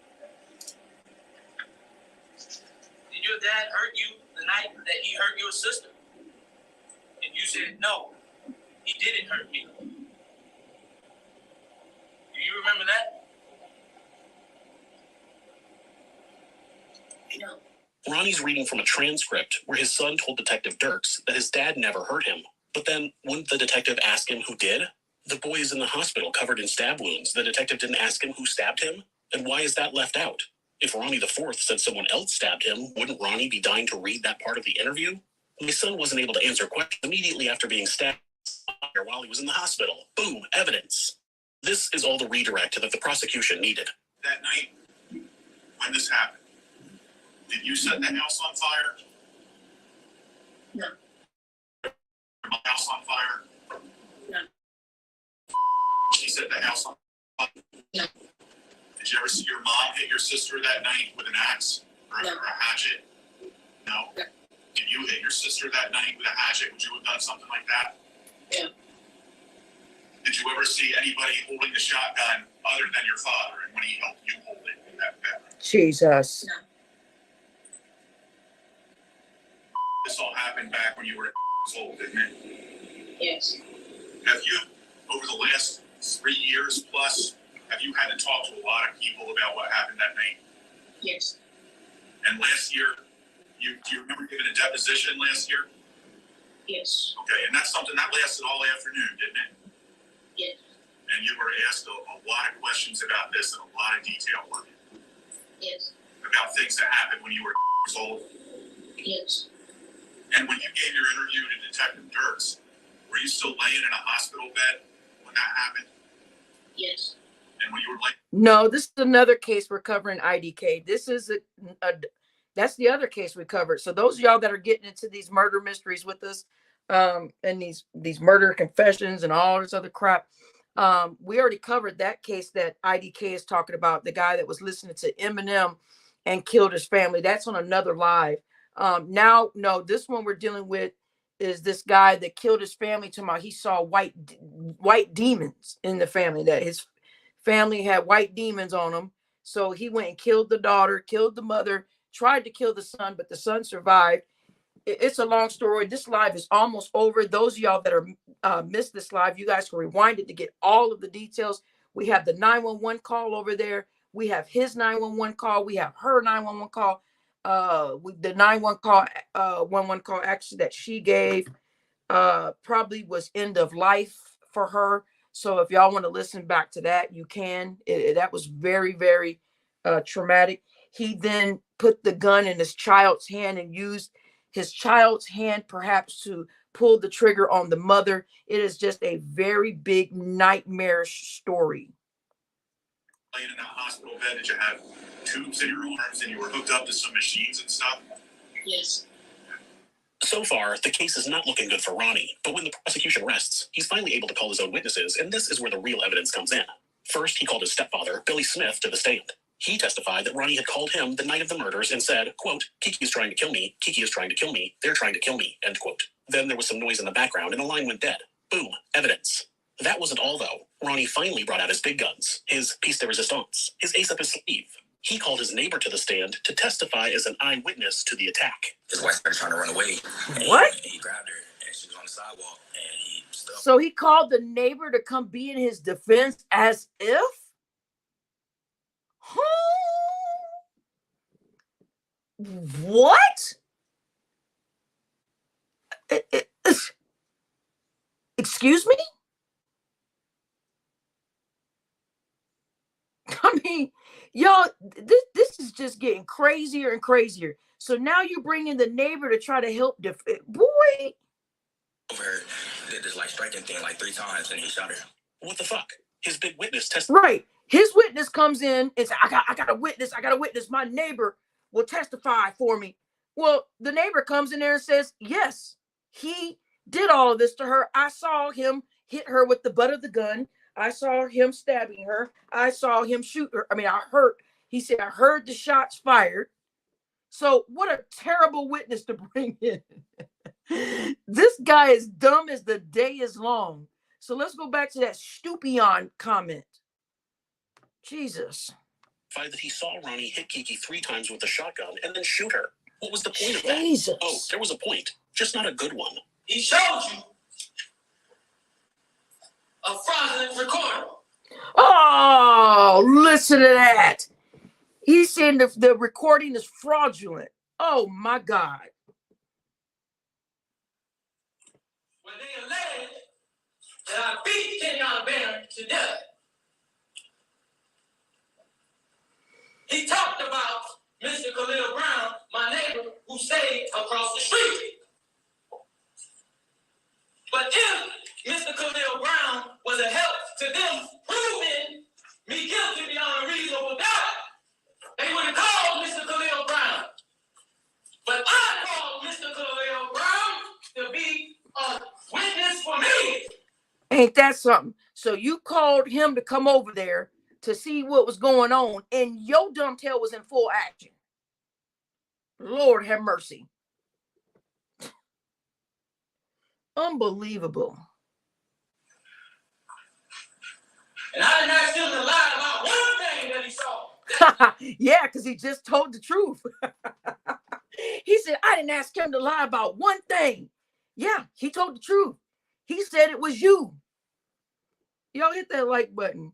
did your dad hurt you the night that he hurt your sister? And you said, no, he didn't hurt me. Do you remember that? No. Ronnie's reading from a transcript where his son told Detective Dirks that his dad never hurt him. But then, wouldn't the detective ask him who did? The boy is in the hospital covered in stab wounds. The detective didn't ask him who stabbed him? And why is that left out? If Ronnie IV said someone else stabbed him, wouldn't Ronnie be dying to read that part of the interview? My son wasn't able to answer questions immediately after being stabbed while he was in the hospital. Boom, evidence. This is all the redirect that the prosecution needed. That night, when this happened, did you set the house on fire? No. My house on fire? No. She set the house on fire? No. Did you ever see your mom hit your sister that night with an axe or, No. or a hatchet? No? No. Did you hit your sister that night with a hatchet? Would you have done something like that? Yeah. Did you ever see anybody holding the shotgun other than your father and when he helped you hold it in that bedroom? Jesus. No. This all happened back when you were old, didn't it? Yes. Have you, over the last 3 years plus, have you had to talk to a lot of people about what happened that night? Yes. And last year, do you remember giving a deposition last year? Yes. Okay, and that's something that lasted all afternoon, didn't it? Yes. And you were asked a lot of questions about this in a lot of detail, weren't you? Yes. About things that happened when you were old. Yes. And when you gave your interview to Detective Dirks, were you still laying in a hospital bed when that happened? Yes. And when you were laying? No, this is another case we're covering IDK. This is that's the other case we covered. So those of y'all that are getting into these murder mysteries with us, and these murder confessions and all this other crap, we already covered that case that IDK is talking about, the guy that was listening to Eminem and killed his family. That's on another live. Now, no, this one we're dealing with is this guy that killed his family. Talking about he saw white demons in the family, that his family had white demons on them. So he went and killed the daughter, killed the mother, tried to kill the son, but the son survived. It's a long story. This live is almost over. Those of y'all that are missed this live, you guys can rewind it to get all of the details. We have the 911 call over there. We have his 911 call. We have her 911 call. The 911 call actually that she gave probably was end of life for her. So if y'all want to listen back to that, you can. That was very, very traumatic. He then put the gun in his child's hand and used his child's hand perhaps to pull the trigger on the mother. It is just a very big nightmarish story. laying in that hospital bed? Did you have tubes in your arms and you were hooked up to some machines and stuff? Yes. So far, the case is not looking good for Ronnie, but when the prosecution rests, he's finally able to call his own witnesses, and this is where the real evidence comes in. First, he called his stepfather, Billy Smith, to the stand. He testified that Ronnie had called him the night of the murders and said, quote, Kiki is trying to kill me, Kiki is trying to kill me, they're trying to kill me, end quote. Then there was some noise in the background and the line went dead. Boom, evidence. That wasn't all, though. Ronnie finally brought out his big guns, his piece de resistance, his ace up his sleeve. He called his neighbor to the stand to testify as an eyewitness to the attack. His wife started trying to run away. What? He grabbed her, and she was on the sidewalk, and he stopped. So he called the neighbor to come be in his defense as if? What? Excuse me? I mean, y'all, this is just getting crazier and crazier. So now you bring in the neighbor to try to help boy. Over her, did this like striking thing like 3 times, and he shot her. What the fuck? His big witness Right. His witness comes in and says, I got a witness. I got a witness. My neighbor will testify for me. Well, the neighbor comes in there and says, yes, he did all of this to her. I saw him hit her with the butt of the gun. I saw him stabbing her. I saw him shoot her. I mean, he said, I heard the shots fired. So what a terrible witness to bring in. This guy is dumb as the day is long. So let's go back to that Stupion comment. Jesus. That he saw Ronnie hit Kiki 3 times with a shotgun and then shoot her. What was the point of that? Jesus. Oh, there was a point, just not a good one. He showed you a fraudulent recording. Oh, listen to that. He's saying the recording is fraudulent. Oh, my God. When they allege that I beat Kenyon Barron to death, he talked about Mr. Khalil Brown, my neighbor, who stayed across the street. But if Mr. Khalil Brown was a help to them proving me guilty beyond a reasonable doubt, they would have called Mr. Khalil Brown. But I called Mr. Khalil Brown to be a witness for me. Ain't that something? So you called him to come over there to see what was going on, and your dumb tail was in full action. Lord have mercy. Unbelievable. And I didn't ask him to lie about one thing that he saw. Yeah, because he just told the truth. He said, I didn't ask him to lie about one thing. Yeah, he told the truth. He said it was you. Y'all hit that like button.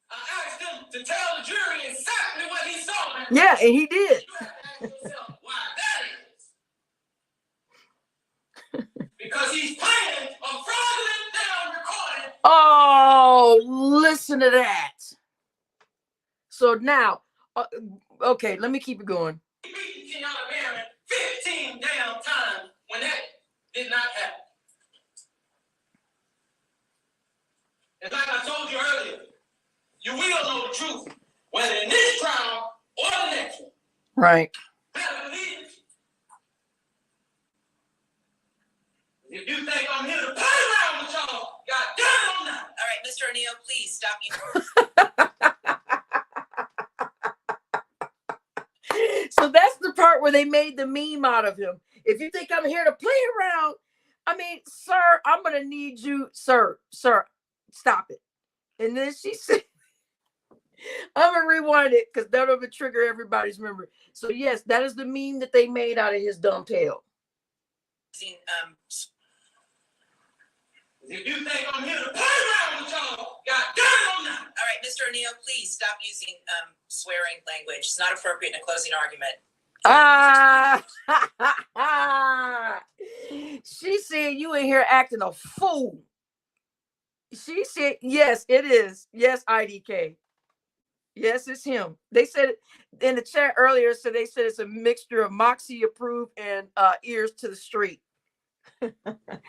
I asked him to tell the jury exactly what he saw. Yeah, and he did. You have to ask yourself why that is. Because he's playing a fraudulent sound recording. Oh, listen to that. So now, okay, let me keep it going. He beat Kenyon Barron 15 damn times when that did not happen. And like I told you earlier, you will know the truth, whether in this trial or the next one. Right. Better believe it. If you think I'm here to play around with y'all, goddamn I'm not. All right, Mr. Oneal, please stop you. So that's the part where they made the meme out of him. If you think I'm here to play around, I mean, sir, I'm going to need you, sir, stop it. And then she said, I'm going to rewind it because that'll trigger everybody's memory. So yes, that is the meme that they made out of his dumb tail. If you think I'm here to play around with y'all, goddamn I'm not. All right, Mr. Oneal, please stop using swearing language. It's not appropriate in a closing argument. She said you in here acting a fool. She said, yes, it is. Yes, IDK. Yes, it's him. They said in the chat earlier, so they said it's a mixture of Moxie approved and ears to the street.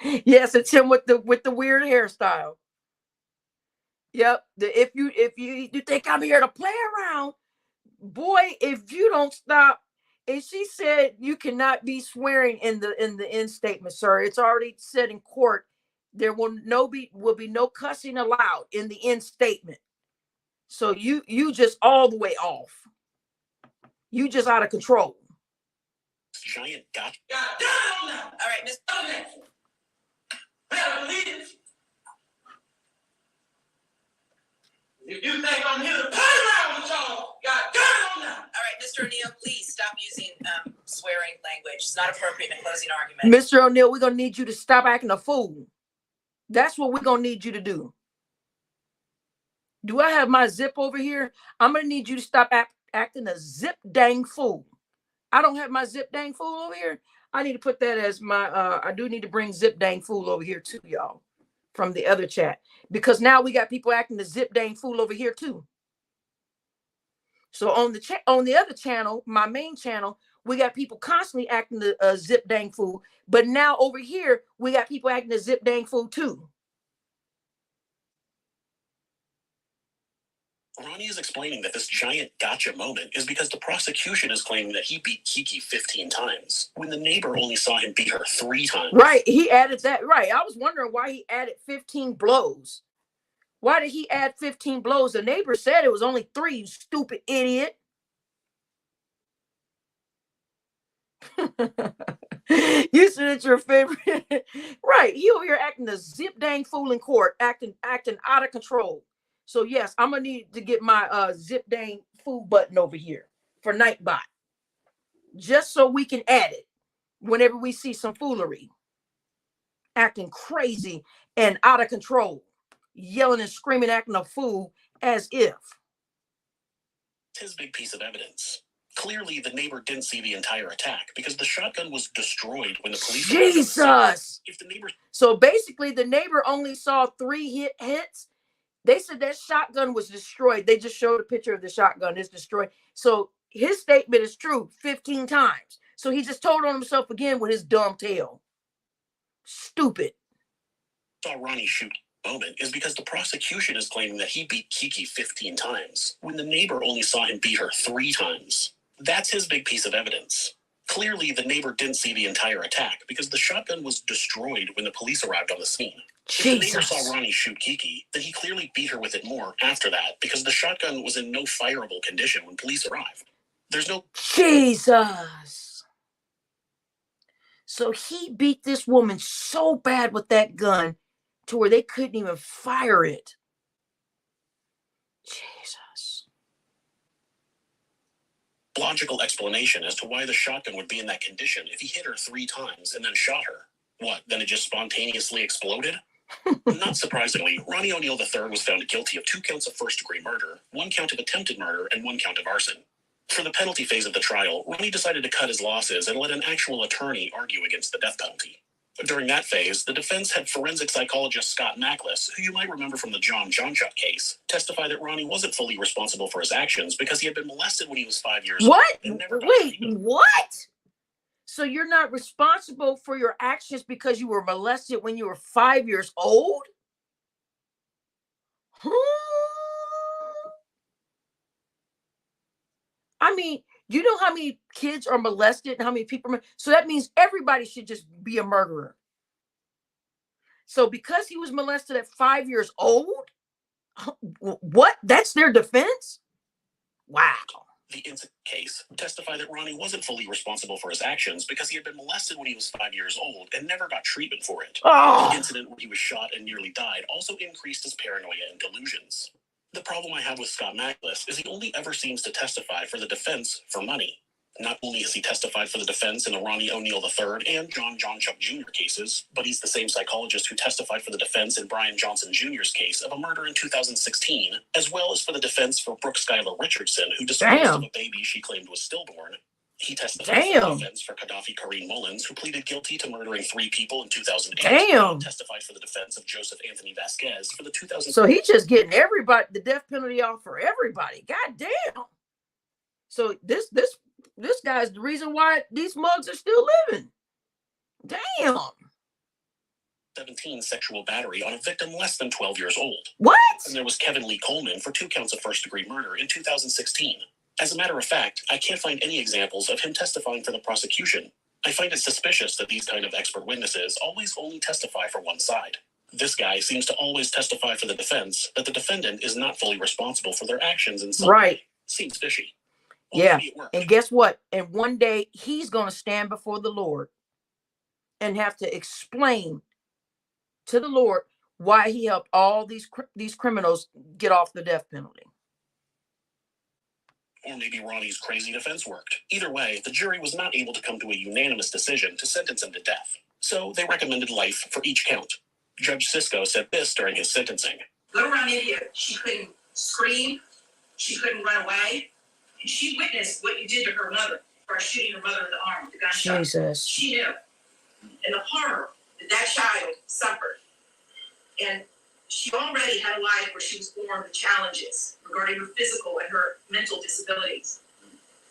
Yes, it's him with the weird hairstyle. Yep. If you think I'm here to play around, boy, if you don't stop. And she said you cannot be swearing in the end statement, sir. It's already said in court. There will be no cussing allowed in the end statement. So you just all the way off. You just out of control. Giant gotcha. God damn now. All right, Miss. Better believe it. If you think I'm here to play around with y'all, God damn now. All right, Mr. Oneal, please stop using swearing language. It's not appropriate in a closing argument. Mr. Oneal, we're gonna need you to stop acting a fool. That's what we're gonna need you to do. Do I have my zip over here? I'm gonna need you to stop acting a zip dang fool. I don't have my zip dang fool over here. I need to put that as my I do need to bring zip dang fool over here too, y'all, from the other chat, because now we got people acting the zip dang fool over here too. So on the other channel, my main channel, we got people constantly acting the zip dang fool, but now over here we got people acting the zip dang fool too. Ronnie is explaining that this giant gotcha moment is because the prosecution is claiming that he beat Kiki 15 times, when the neighbor only saw him beat her 3 times. Right, he added that. Right, I was wondering why he added 15 blows. Why did he add 15 blows? The neighbor said it was only 3, you stupid idiot. You said it's your favorite. Right, he over here acting a zip dang fool in court, acting out of control. So yes, I'm gonna need to get my zip dang fool button over here for Nightbot, just so we can add it whenever we see some foolery, acting crazy and out of control, yelling and screaming, acting a fool as if. His big piece of evidence. Clearly, the neighbor didn't see the entire attack because the shotgun was destroyed when the police. Jesus. If the neighbor. So basically, the neighbor only saw 3 hits. They said that shotgun was destroyed. They just showed a picture of the shotgun. It's destroyed. So his statement is true 15 times. So he just told on himself again with his dumb tail. Stupid. Saw Ronnie shoot moment is because the prosecution is claiming that he beat Kiki 15 times, when the neighbor only saw him beat her 3 times. That's his big piece of evidence. Clearly, the neighbor didn't see the entire attack because the shotgun was destroyed when the police arrived on the scene. If the neighbor saw Ronnie shoot Kiki, then he clearly beat her with it more after that because the shotgun was in no fireable condition when police arrived. There's no... Jesus. So he beat this woman so bad with that gun to where they couldn't even fire it. Jesus. Logical explanation as to why the shotgun would be in that condition if he hit her 3 times and then shot her. What, then it just spontaneously exploded? Not surprisingly, Ronnie Oneal III was found guilty of 2 counts of first-degree murder, 1 count of attempted murder, and 1 count of arson. For the penalty phase of the trial, Ronnie decided to cut his losses and let an actual attorney argue against the death penalty. During that phase, the defense had forensic psychologist Scott Mackless, who you might remember from the John Johnchuk case, testify that Ronnie wasn't fully responsible for his actions because he had been molested when he was 5 years old. What? Wait, what? So you're not responsible for your actions because you were molested when you were 5 years old? I mean, you know how many kids are molested and how many people? So that means everybody should just be a murderer. So because he was molested at 5 years old, what? That's their defense? Wow. The incident case testified that Ronnie wasn't fully responsible for his actions because he had been molested when he was 5 years old and never got treatment for it. Oh. The incident where he was shot and nearly died also increased his paranoia and delusions. The problem I have with Scott Mackless is he only ever seems to testify for the defense for money. Not only has he testified for the defense in the Ronnie Oneal III and John Johnchuk Jr. cases, but he's the same psychologist who testified for the defense in Brian Johnson Jr.'s case of a murder in 2016, as well as for the defense for Brooke Skylar Richardson, who disposed of a baby she claimed was stillborn. He testified for the defense for Gaddafi Kareem Mullins, who pleaded guilty to murdering 3 people in 2008. He testified for the defense of Joseph Anthony Vasquez for the 2000. So he's just getting everybody the death penalty off for everybody. God damn. So this guy's the reason why these mugs are still living. Damn. 17 sexual battery on a victim less than 12 years old. What? And there was Kevin Lee Coleman for 2 counts of first-degree murder in 2016. As a matter of fact, I can't find any examples of him testifying for the prosecution. I find it suspicious that these kind of expert witnesses always only testify for one side. This guy seems to always testify for the defense that the defendant is not fully responsible for their actions in some way. Seems fishy. Well, Yeah. maybe it worked. And guess what? And one day he's going to stand before the Lord and have to explain to the Lord why he helped all these criminals get off the death penalty. Or maybe Ronnie's crazy defense worked. Either way, the jury was not able to come to a unanimous decision to sentence him to death. So they recommended life for each count. Judge Sisko said this during his sentencing. Little Ron India, she couldn't scream, she couldn't run away, and she witnessed what you did to her mother by shooting her mother in the arm with the gunshot. Jesus. She knew. And the horror that child suffered. And she already had a life where she was born with challenges regarding her physical and her mental disabilities.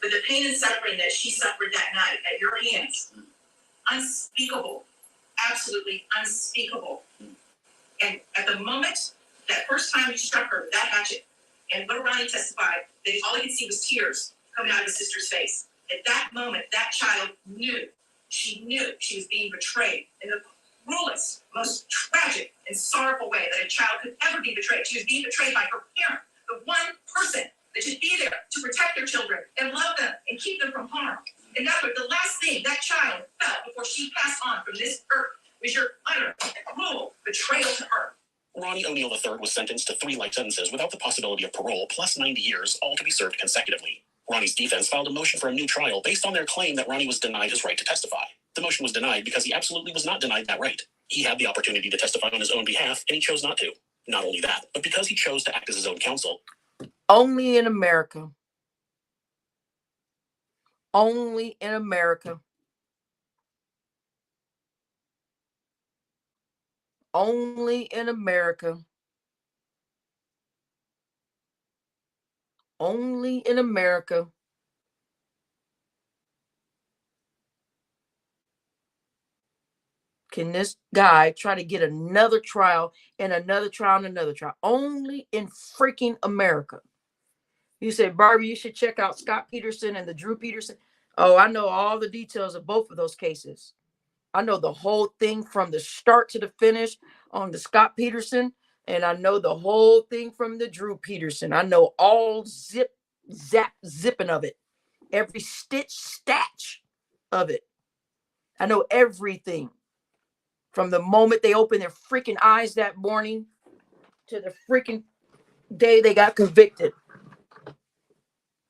But the pain and suffering that she suffered that night at your hands, unspeakable, absolutely unspeakable. And at the moment, that first time you struck her with that hatchet, and little Ronnie testified that all he could see was tears coming out of his sister's face. At that moment, that child knew she was being betrayed in the cruelest, most tragic and sorrowful way that a child could ever be betrayed. She was being betrayed by her parent, the one person that should be there to protect their children and love them and keep them from harm. And that's what the last thing that child felt before she passed on from this earth was your utter, cruel betrayal to her. Ronnie Oneal III was sentenced to 3 life sentences without the possibility of parole, plus 90 years, all to be served consecutively. Ronnie's defense filed a motion for a new trial based on their claim that Ronnie was denied his right to testify. The motion was denied because he absolutely was not denied that right. He had the opportunity to testify on his own behalf, and he chose not to. Not only that, but because he chose to act as his own counsel. Only in America. Only in America. Only in America. Only in America. Can this guy try to get another trial and another trial and another trial? Only in freaking America. You said, Barbie, you should check out Scott Peterson and the Drew Peterson. Oh, I know all the details of both of those cases. I know the whole thing from the start to the finish on the Scott Peterson. And I know the whole thing from the Drew Peterson. I know all zipping of it. Every statch of it. I know everything. From the moment they opened their freaking eyes that morning to the freaking day they got convicted.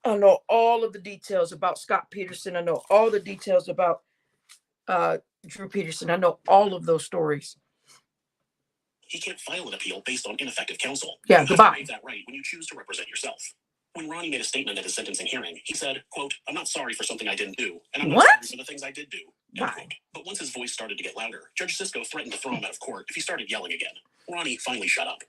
I know all of the details about Scott Peterson. I know all the details about Drew Peterson. I know all of those stories. He can't file an appeal based on ineffective counsel. Yeah, you goodbye. have to waive that right when you choose to represent yourself. When Ronnie made a statement at his sentencing hearing, he said, quote, "I'm not sorry for something I didn't do, and I'm not sorry for the things I did do." End quote. But once his voice started to get louder, Judge Sisko threatened to throw him out of court if he started yelling again. Ronnie finally shut up.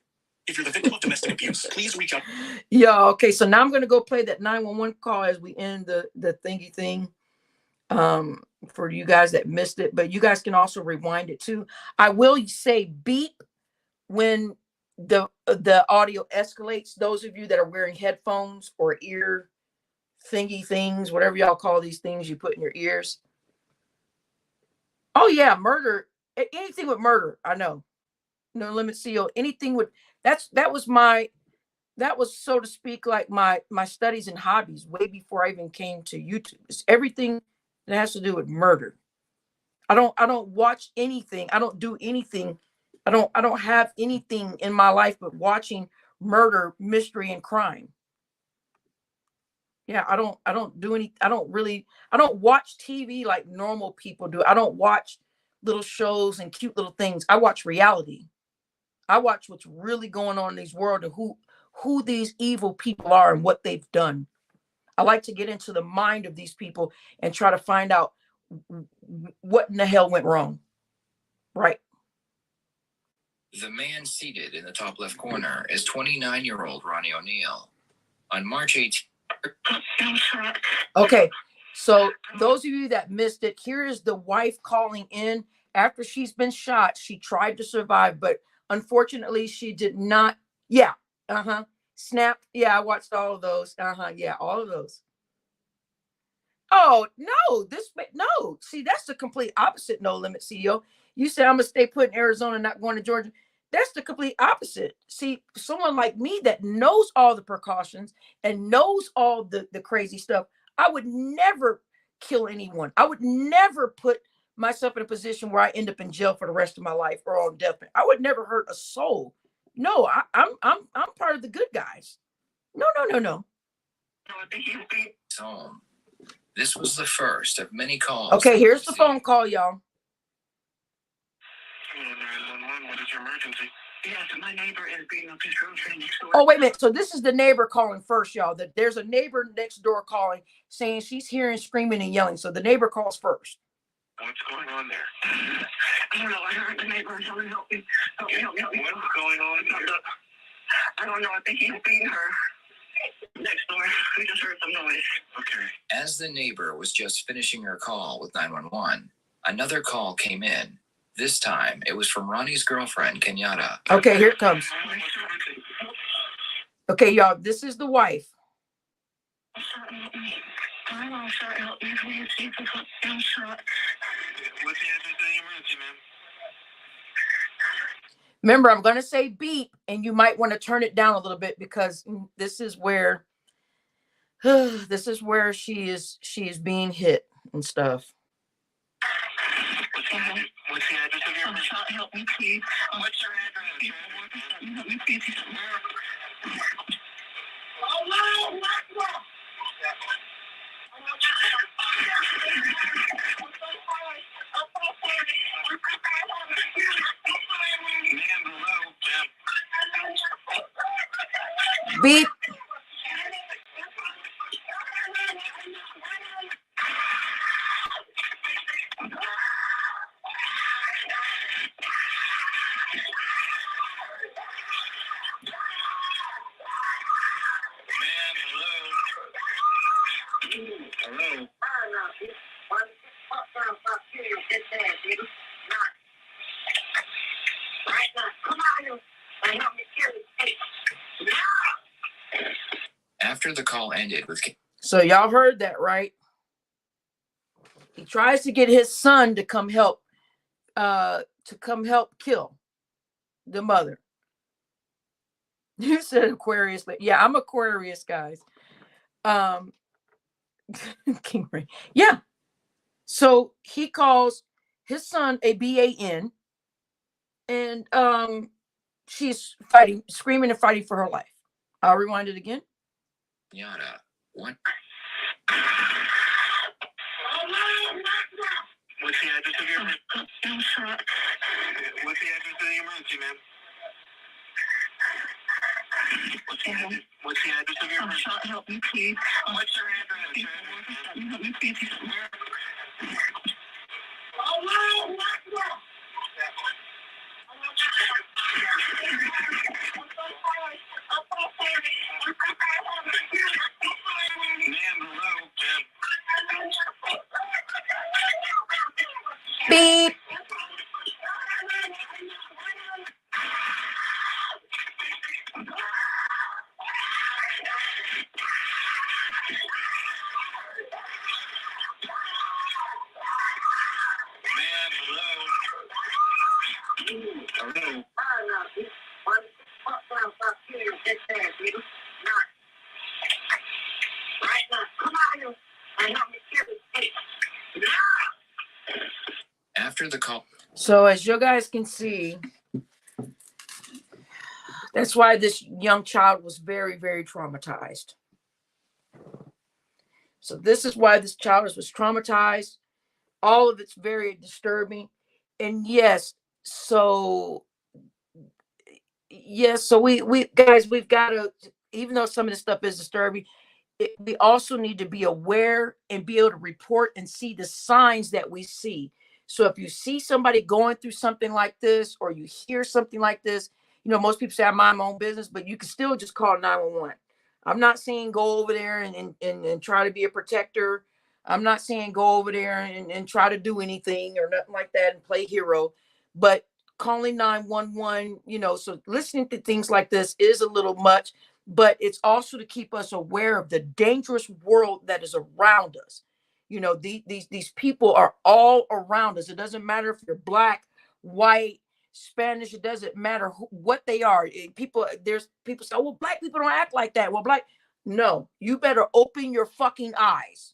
If you're the victim of domestic abuse, please reach out. Yeah, okay, so now I'm going to go play that 911 call as we end the thingy thing for you guys that missed it, but you guys can also rewind it too. I will say beep when the audio escalates. Those of you that are wearing headphones or ear thingy things, whatever y'all call these things you put in your ears. Oh yeah, murder, anything with murder, I know. No Limit CO, anything with that was, so to speak, like my studies and hobbies way before I even came to YouTube. It's everything that has to do with murder. I don't watch anything. I don't do anything. I don't have anything in my life but watching murder, mystery, and crime. Yeah, I don't do any. I don't watch TV like normal people do. I don't watch little shows and cute little things. I watch reality. I watch what's really going on in this world and who these evil people are and what they've done. I like to get into the mind of these people and try to find out what in the hell went wrong. Right. The man seated in the top left corner is 29-year-old Ronnie Oneal. On March 18th. Okay, so those of you that missed it, here is the wife calling in after she's been shot, she tried to survive, but unfortunately she did not. Yeah. Snap. Yeah, I watched all of those. Yeah, all of those. Oh, no, no. See, that's the complete opposite. No Limit CEO. You say I'm gonna stay put in Arizona, not going to Georgia. That's the complete opposite. See, someone like me that knows all the precautions and knows all the crazy stuff, I would never kill anyone. I would never put myself in a position where I end up in jail for the rest of my life or on death. I would never hurt a soul. No, I'm part of the good guys. No. Home. This was the first of many calls. Okay, here's the phone call, y'all. Hello, 911. What is your emergency? Yes, my neighbor is being up his girlfriend next door. Oh, wait a minute. So this is the neighbor calling first, y'all. That there's a neighbor next door calling, saying she's hearing screaming and yelling. So the neighbor calls first. What's going on there? I don't know. I heard the neighbor yelling, help me. Help me. What's going on here? I don't know. I think he's beating her. Next door. We just heard some noise. Okay. As the neighbor was just finishing her call with 911, another call came in. This time, it was from Ronnie's girlfriend, Kenyatta. Okay, here it comes. Okay, y'all, this is the wife. I'm sorry, help me. I'm shot. What's the address of the emergency, ma'am? Remember, I'm going to say beep, and you might want to turn it down a little bit because this is where she is being hit and stuff. What's the address of your emergency? Help me, please. What's your address? Help me, please. Beep. Hello. After the call ended with... So y'all heard that, right? He tries to get his son to come help kill the mother. You said Aquarius, but yeah, I'm Aquarius, guys. King Ray. Yeah. So he calls his son a BAN, and she's fighting, screaming and fighting for her life. I'll rewind it again. Kenyatta, what? What's the address of your emergency? What's the address of the emergency, ma'am? What's the address of your emergency? Help me, please. What's your address? Help me, please. Beep. After the call... So as you guys can see, that's why this young child was very, very traumatized. So this is why this child was traumatized. All of it's very disturbing. And yes, so we guys, we've got to, even though some of this stuff is disturbing, we also need to be aware and be able to report and see the signs that we see. So if you see somebody going through something like this, or you hear something like this, you know, most people say I mind my own business, but you can still just call 911. I'm not saying go over there and try to be a protector. I'm not saying go over there and try to do anything or nothing like that and play hero, but calling 911, so listening to things like this is a little much, but it's also to keep us aware of the dangerous world that is around us. These people are all around us. It doesn't matter if you're black, white, Spanish, it doesn't matter what they are. There's people say, oh, well, black people don't act like that. Well, no, you better open your fucking eyes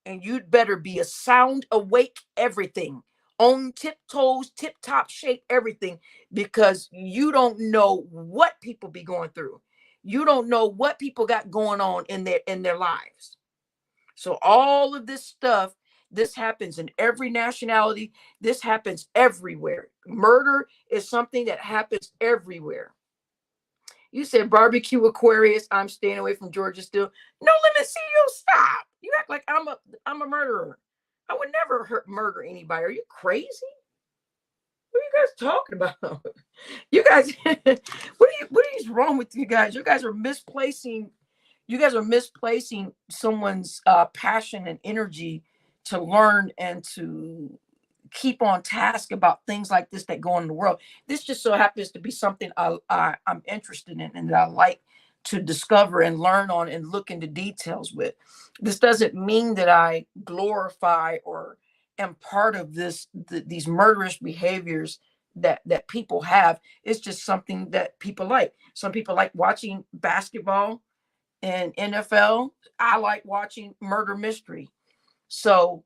and you'd better be a sound awake everything on tiptoes, tip top shape, everything, because you don't know what people be going through. You don't know what people got going on in their lives. So all of this stuff, this happens in every nationality. This happens everywhere. Murder is something that happens everywhere. You said barbecue Aquarius. I'm staying away from Georgia still. No limit. See you. Stop. You act like I'm a murderer. I would never murder anybody. Are you crazy? What are you guys talking about? You guys, what is wrong with you guys? You guys are misplacing. You guys are misplacing someone's passion and energy to learn and to keep on task about things like this that go on in the world. This just so happens to be something I'm interested in and that I like to discover and learn on and look into details with. This doesn't mean that I glorify or am part of these murderous behaviors that people have. It's just something that people like. Some people like watching basketball and NFL. I like watching murder mystery. So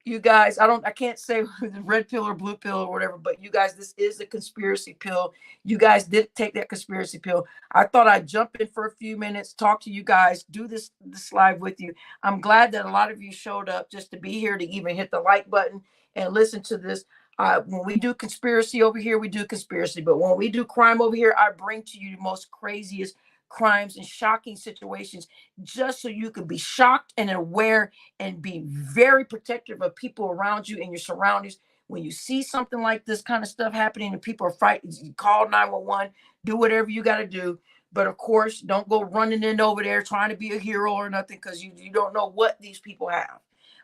you guys, I can't say the red pill or blue pill or whatever, but you guys, this is a conspiracy pill. You guys did take that conspiracy pill. I thought I'd jump in for a few minutes, talk to you guys, do this live with you. I'm glad that a lot of you showed up just to be here, to even hit the like button and listen to this. When we do conspiracy over here, we do conspiracy. But when we do crime over here, I bring to you the most craziest crimes and shocking situations, just so you can be shocked and aware and be very protective of people around you and your surroundings. When you see something like this kind of stuff happening and people are fighting, you call 911, do whatever you got to do. But of course, don't go running in over there trying to be a hero or nothing, because you don't know what these people have.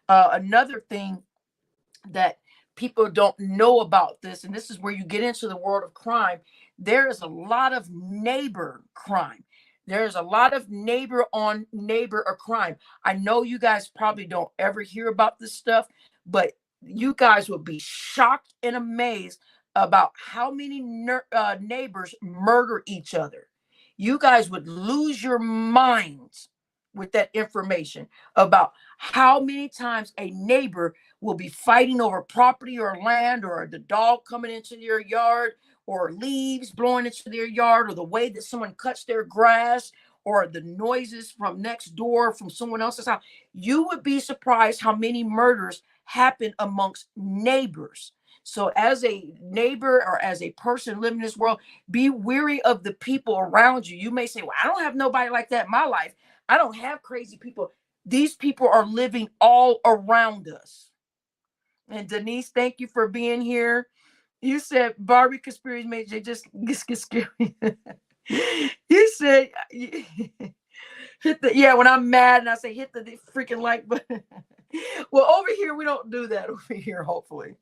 Another thing that people don't know about this, and this is where you get into the world of crime, there is a lot of neighbor crime. There's a lot of neighbor on neighbor crime. I know you guys probably don't ever hear about this stuff, but you guys will be shocked and amazed about how many neighbors murder each other. You guys would lose your minds with that information about how many times a neighbor will be fighting over property or land, or the dog coming into your yard, or leaves blowing into their yard, or the way that someone cuts their grass, or the noises from next door from someone else's house. You would be surprised how many murders happen amongst neighbors. So as a neighbor or as a person living in this world, be wary of the people around you. You may say, well, I don't have nobody like that in my life. I don't have crazy people. These people are living all around us. And Denise, thank you for being here. You said Barbie conspiracy made you just get scary. You said hit the when I'm mad and I say hit the freaking like button. Well, over here we don't do that over here. Hopefully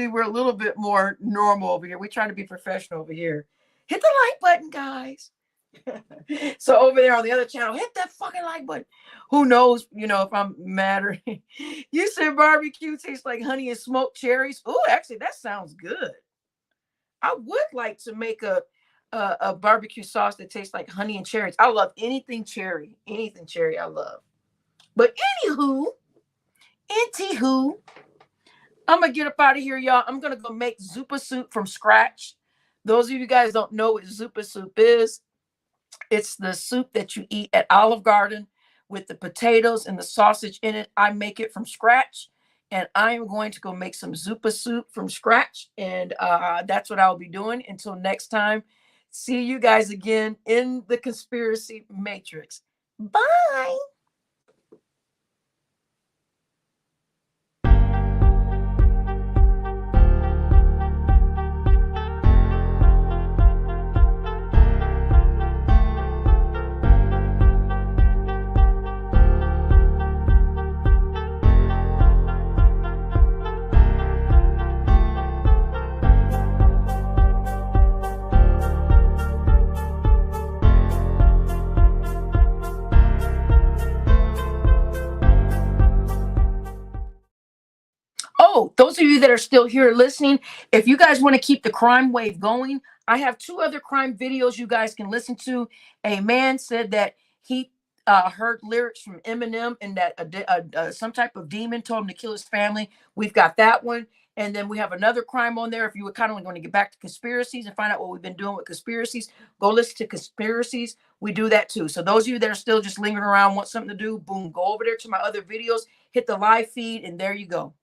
we're a little bit more normal over here. We're trying to be professional over here. Hit the like button, guys. So over there on the other channel, hit that fucking like button. Who knows, if I'm mad or you said barbecue tastes like honey and smoked cherries. Oh, actually, that sounds good. I would like to make a barbecue sauce that tastes like honey and cherries. I love anything cherry. Anything cherry, I love. But anywho, I'm gonna get up out of here, y'all. I'm gonna go make zupa soup from scratch. Those of you guys don't know what zupa soup is. It's the soup that you eat at Olive Garden with the potatoes and the sausage in it. I make it from scratch, and I am going to go make some zupa soup from scratch. And that's what I'll be doing until next time. See you guys again in the Conspiracy Matrix. Bye. those of you that are still here listening, if you guys want to keep the crime wave going, I have 2 other crime videos you guys can listen to. A man said that he heard lyrics from Eminem and that some type of demon told him to kill his family. We've got that one. And then we have another crime on there. If you were kind of going to get back to conspiracies and find out what we've been doing with conspiracies, go listen to conspiracies. We do that too. So those of you that are still just lingering around, want something to do, boom, go over there to my other videos, hit the live feed, and there you go.